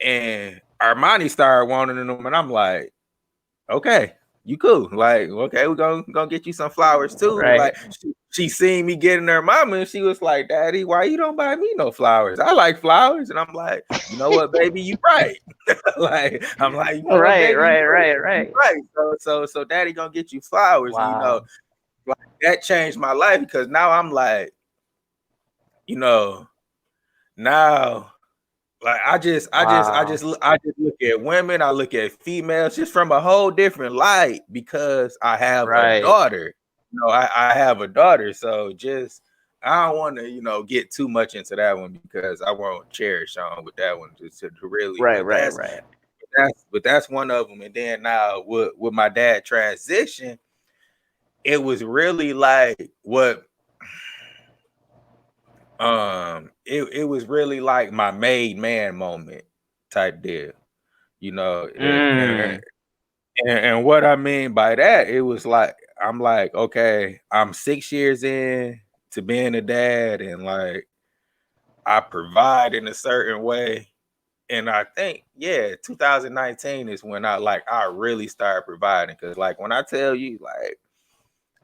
and Armani started wanting them, and I'm like, okay, you cool. Like, okay, we're gonna get you some flowers too. Right. Like she seen me getting her mama and she was like, Daddy, why you don't buy me no flowers? I like flowers. And I'm like, you know what, baby, you right. Like, I'm like, you know what, Right. baby, Right. Right. you Right. right. So daddy gonna get you flowers. And Wow. like that changed my life because now I'm like, you know, now like Wow. I just look at women, I look at females just from a whole different light because I have a Right. daughter. I have a daughter, so just I don't want to, get too much into that one because I won't cherish on with that one to really. Right. But Right. Right. that's one of them. And then now with my dad transition, it was really like what it was really like my made man moment type deal. You know, Mm. and what I mean by that, it was like I'm like, okay, I'm 6 years in to being a dad, and like I provide in a certain way. And I think, yeah, 2019 is when I really started providing. Cause like when I tell you, like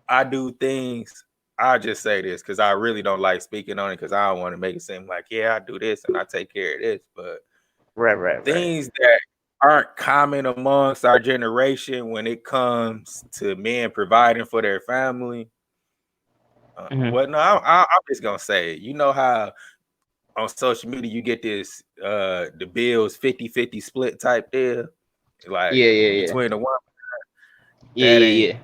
I do things, I just say this because I really don't like speaking on it because I don't want to make it seem like, yeah, I do this and I take care of this. But Right. Right. Right. things that aren't common amongst our generation when it comes to men providing for their family. Hmm. Well, no, I'm just gonna say, how on social media you get this the bills 50-50 split type deal, like Yeah. Yeah. Yeah. between the one Yeah. that Yeah. ain't Yeah.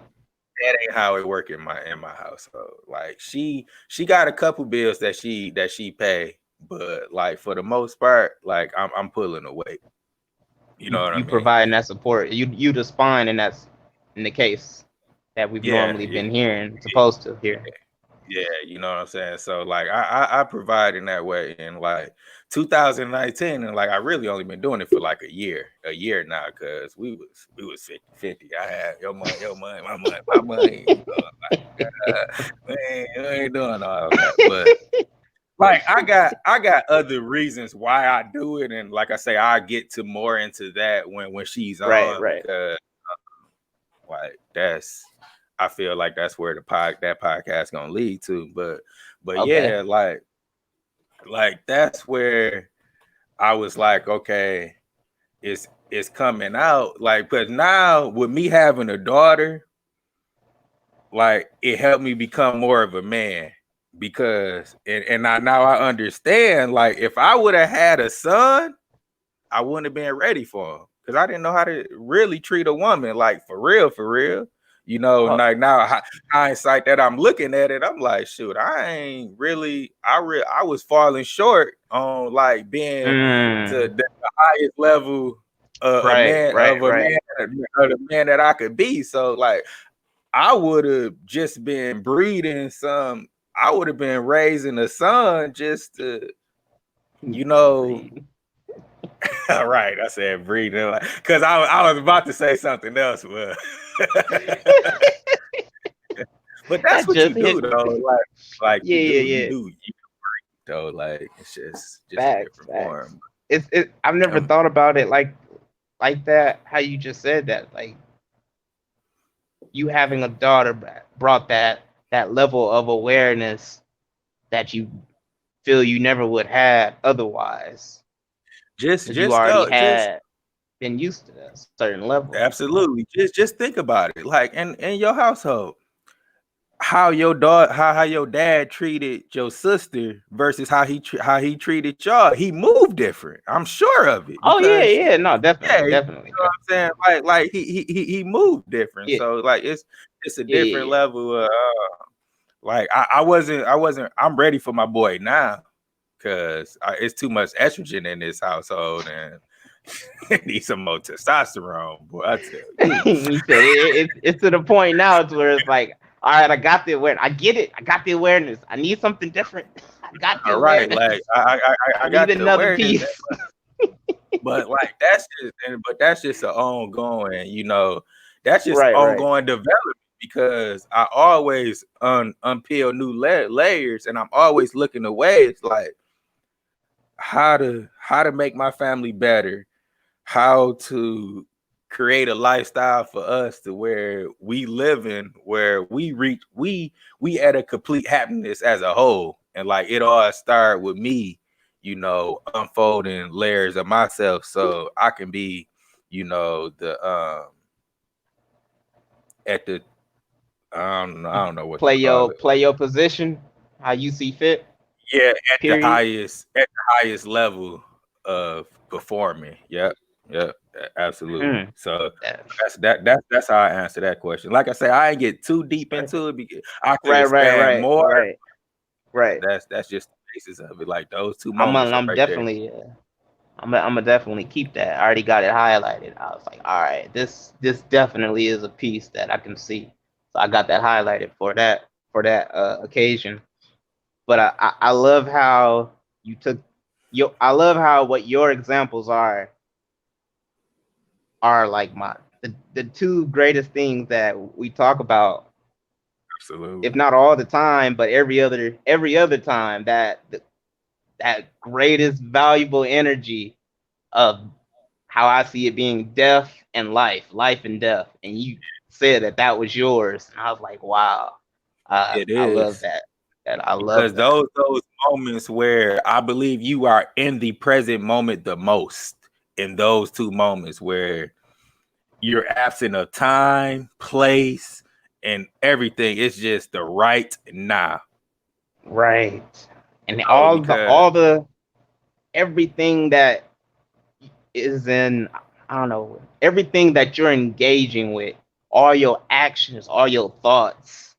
that ain't how it work in my household. Like she got a couple bills that she pay, but like for the most part, like I'm pulling away. You know what I You mean? providing that support. You the spine, and that's in the case that we've Yeah, normally yeah, been hearing, supposed to hear. yeah. You know what I'm saying? So like I provide in that way in like 2019, and like I really only been doing it for like a year now, because we was 50-50. I had your money, my money, my money. Man, I ain't doing all that, but like I got other reasons why I do it, and like I say, I get to more into that when she's Right. on, Right. because like I feel like that's where that podcast gonna lead to. But Okay. yeah, like that's where I was like, okay, it's coming out. Like, but now with me having a daughter, like it helped me become more of a man, because and I now I understand, like if I would have had a son, I wouldn't have been ready for him because I didn't know how to really treat a woman, like for real, for real. Oh. Like now hindsight that I'm looking at it, I'm like, shoot, I ain't really, I was falling short on like being Mm. the highest level. a Right, man right, of a right. man of the man that I could be. So like I would have just been breeding some. I would have been raising a son just to, You you said know. breed. Right, I said breeding because I was about to say something else, but but that's That what you just do hit. though. Like Yeah, yeah, you yeah. do you though. Like it's just a Facts, different facts. form. It. I've never Um, thought about it like that. How you just said that, like you having a daughter brought that level of awareness that you feel you never would have otherwise, because you just already go, just had been used to a certain level. absolutely. Just think about it. Like in your household, how your daughter, how your dad treated your sister versus how he treated y'all. He moved different. I'm sure of it Oh yeah, because yeah, no, yeah, definitely, you know definitely, what I'm saying. Like he moved different. yeah, So like it's a yeah, different yeah, level of like I wasn't. I'm ready for my boy now because it's too much estrogen in this household and it needs some more testosterone. Boy, I tell you. yeah. He said it's to the point now to where it's like, all right, I got the awareness. I get it. I got the awareness. I need something different. I got the All right, awareness. like I I need got the another awareness, piece. but like that's just an ongoing, you know, that's just Right, right. ongoing development because I always unpeel new layers and I'm always looking at ways like how to make my family better, how to create a lifestyle for us to where we live in, where we reach, we at a complete happiness as a whole. And like it all started with me, you know, unfolding layers of myself so I can be, you know, the at the I don't know what to call it. Play your position how you see fit. Yeah, Period. at the highest level of performing. Yep, yep, absolutely. Hmm. So Yeah. that's how I answer that question. Like I say, I ain't get too deep Right, into it because I could right, right, expand right, more. right, right. That's just the basis of it. Like those two I'm moments gonna, right I'm there. definitely I'm gonna definitely keep that. I already got it highlighted. I was like, all right, this definitely is a piece that I can see. So I got that highlighted for that occasion. But I love how you took your. I love how what your examples are like the two greatest things that we talk about, if Absolutely. not all the time, but every other time, that greatest valuable energy of how I see it being death and life and death. And you said that was yours, and I was like, wow, It I love is. that. That I love Because that. those moments where I believe you are in the present moment the most, in those two moments where you're absent of time, place, and everything. It's just the right now. Right. And Oh, because all the everything that is in, I don't know, everything that you're engaging with, all your actions, all your thoughts,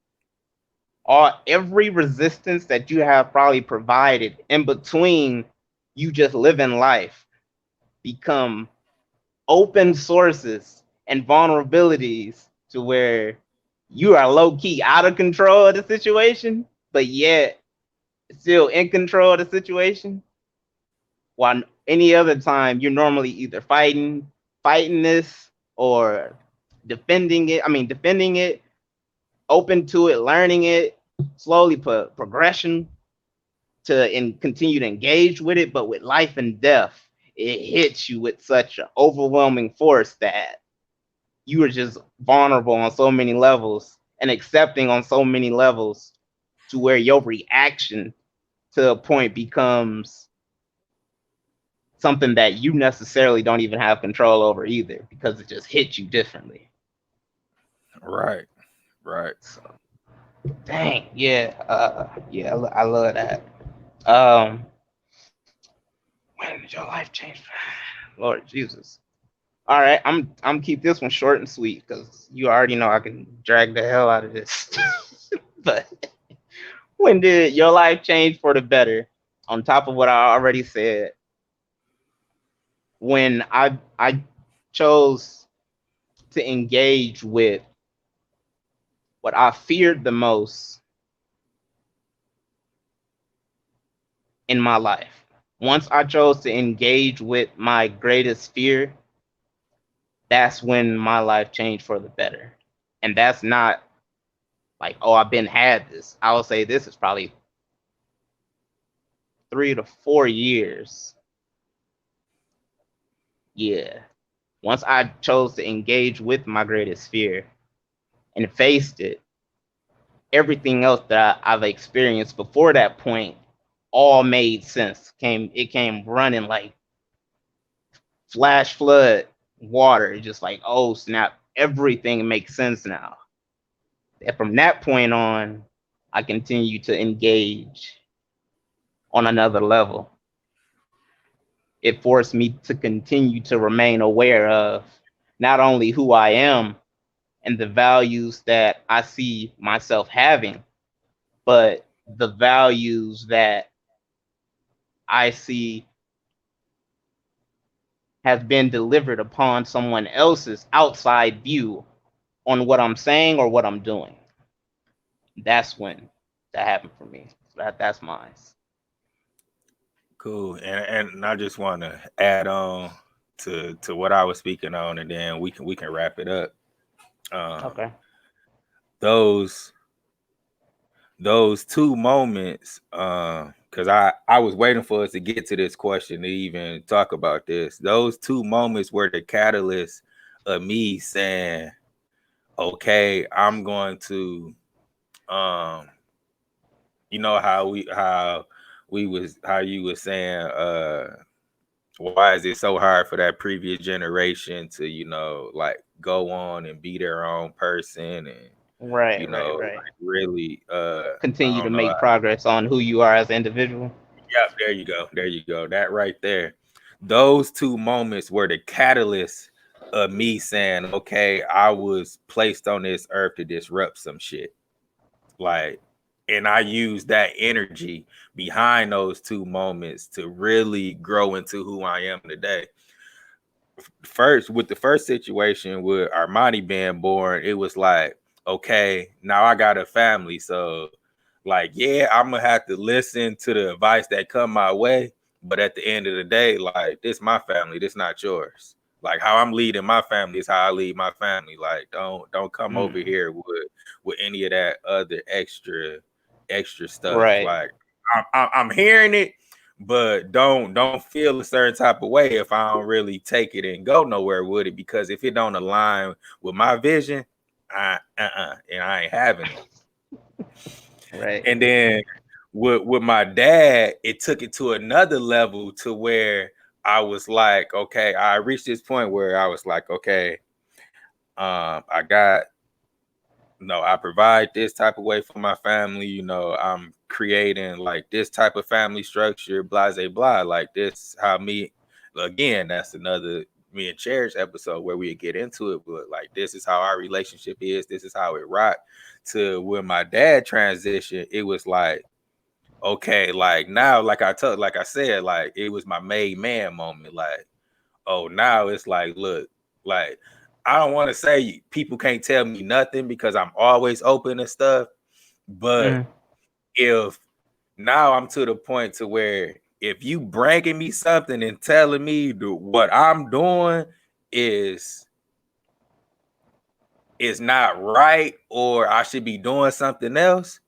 all every resistance that you have probably provided in between you just living life become open sources and vulnerabilities to where you are low key out of control of the situation, but yet still in control of the situation. While any other time you're normally either fighting this, or defending it. I mean, defending it, open to it, learning it, slowly put progression to and continue to engage with it. But with life and death, it hits you with such an overwhelming force that you are just vulnerable on so many levels and accepting on so many levels, to where your reaction to a point becomes something that you necessarily don't even have control over either, because it just hits you differently. right, right. So, dang, yeah, yeah, I love that. Um, when did your life change? Lord Jesus. All right, I'm keep this one short and sweet because you already know I can drag the hell out of this. But when did your life change for the better? On top of what I already said, when I chose to engage with what I feared the most in my life. Once I chose to engage with my greatest fear, that's when my life changed for the better. And that's not like, oh, I've been had this. I will say this is probably 3 to 4 years. Yeah. Once I chose to engage with my greatest fear and faced it, everything else that I've experienced before that point all made sense. It came running like flash flood water. Just like, oh snap, everything makes sense now. And from that point on, I continue to engage on another level. It forced me to continue to remain aware of not only who I am and the values that I see myself having, but the values that I see have been delivered upon someone else's outside view on what I'm saying or what I'm doing. That's when that happened for me. That's mine. Cool. And I just want to add on to what I was speaking on, and then we can wrap it up. Um, Okay. those those two moments, because I was waiting for us to get to this question to even talk about this. Those two moments were the catalyst of me saying, okay, I'm going to, um, how you were saying, why is it so hard for that previous generation to, like go on and be their own person and, Right, right, right. like really, I Continue to don't know. make progress on who you are as an individual. Yep, there you go. There you go. That right there. Those two moments were the catalyst of me saying, okay, I was placed on this earth to disrupt some shit. Like, and I used that energy behind those two moments to really grow into who I am today. First, with the first situation with Armani being born, it was like, okay, now I got a family. So, like, yeah, I'm gonna have to listen to the advice that come my way. But at the end of the day, like, this my family, this not yours. Like, how I'm leading my family is how I lead my family. Like, don't come over Mm, here with any of that other extra stuff. right, Like, I'm hearing it, but don't feel a certain type of way if I don't really take it and go nowhere with it, because if it don't align with my vision, and I ain't having it. right. And then with my dad, it took it to another level to where I was like, okay, I reached this point where I was like, okay, I got, I provide this type of way for my family. I'm creating like this type of family structure, blah, blah, blah. Like this, how me, again, that's another me and Cherish episode where we get into it. But like, this is how our relationship is. This is how it rocked. To when my dad transitioned, it was like, okay, like now, like I said, like it was my made man moment. Like, oh, now it's like, look, like I don't want to say people can't tell me nothing because I'm always open and stuff. But Mm, if now I'm to the point to where if you bringing me something and telling me what I'm doing is not right, or I should be doing something else,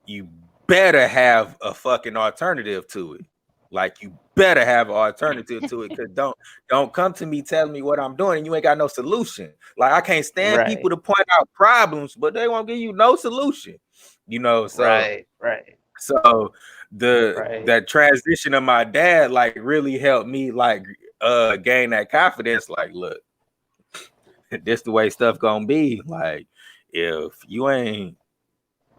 you better have a fucking alternative to it. Like you better have an alternative to it, because don't come to me telling me what I'm doing and you ain't got no solution. Like I can't stand people right, to point out problems, but they won't give you no solution. So right, right, so the right, that transition of my dad like really helped me like gain that confidence. Like, look, this the way stuff gonna be. Like if you ain't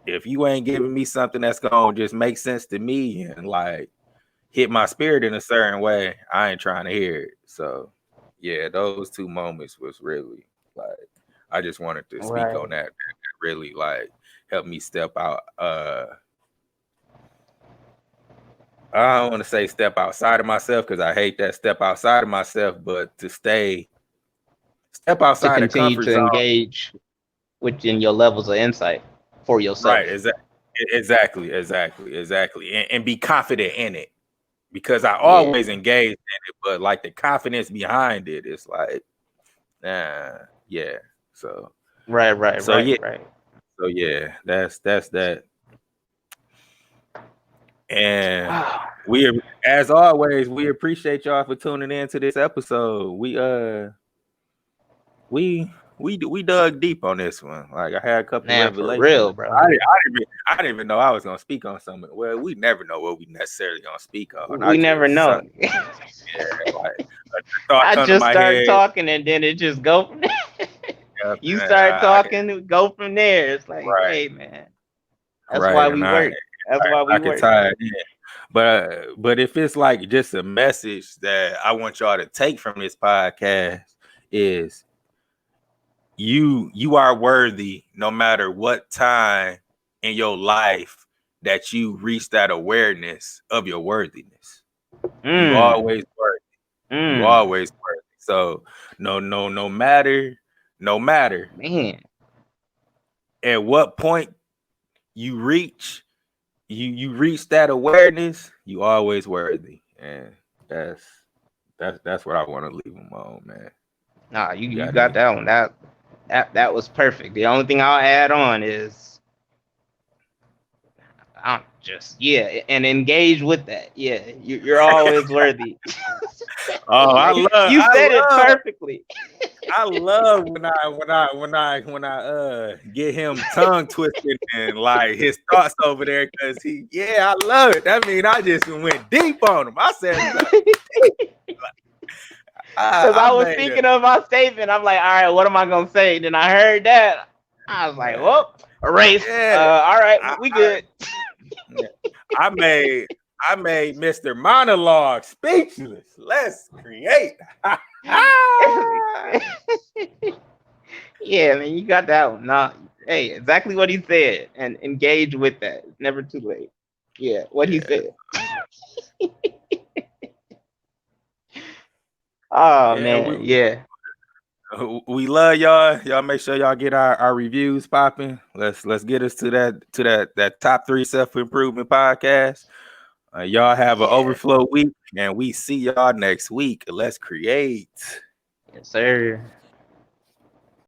giving me something that's gonna just make sense to me and like hit my spirit in a certain way, I ain't trying to hear it. So yeah, those two moments was really like, I just wanted to speak on right, that. That really like helped me step out. I don't want to say step outside of myself because I hate that, step outside of myself, but to stay Step to outside the continue comfort to zone. engage within your levels of insight for Right. yourself. Exactly. And be confident in it. Because I Yeah. always engage in it, but like the confidence behind it is like, yeah. So Right, right, so yeah, right, right. that's that. And Wow. we, as always, we appreciate y'all for tuning in to this episode. We dug deep on this one. Like I had a couple Man, for revelations. real, bro. I didn't even know I was gonna speak on something. Well, we never know what we necessarily gonna speak on. I We never just know. like a thought I come to just my start head. talking and then it just go from there. Yeah, You man, start I can, talking, go from there. It's like, right, hey man, that's right, why and we work. That's why I we can work. tie it in. But if it's like just a message that I want y'all to take from this podcast is you are worthy no matter what time in your life that you reach that awareness of your worthiness. You Mm, always worthy. You mm, always worthy. So no matter man. at what point you reach you reach that awareness, you always worthy. And that's that's what I want to leave them on, man. Nah, You you got got any? that one. That was perfect. The only thing I'll add on is I'm just and engage with that. Yeah, you're always worthy. Oh, You said it perfectly. I love when I get him tongue twisted and like his thoughts over there because I love it. That mean I just went deep on him. I said something deep. Because I I was made it. thinking of my statement. I'm like, all right, what am I gonna say? Then I heard that. I was like, well, erase. Yeah, All right, I, we good. I, I made Mr. Monologue speechless. Let's create. Yeah, man, you got that one. Nah, hey, exactly what he said, and engage with that. It's never too late. Yeah, what he Yeah, said. Oh yeah. man, yeah, We love y'all. Y'all make sure y'all get our reviews popping. Let's get us to that top 3 self-improvement podcast. Y'all have an yeah, overflow week, and we see y'all next week. Let's create. yes, sir.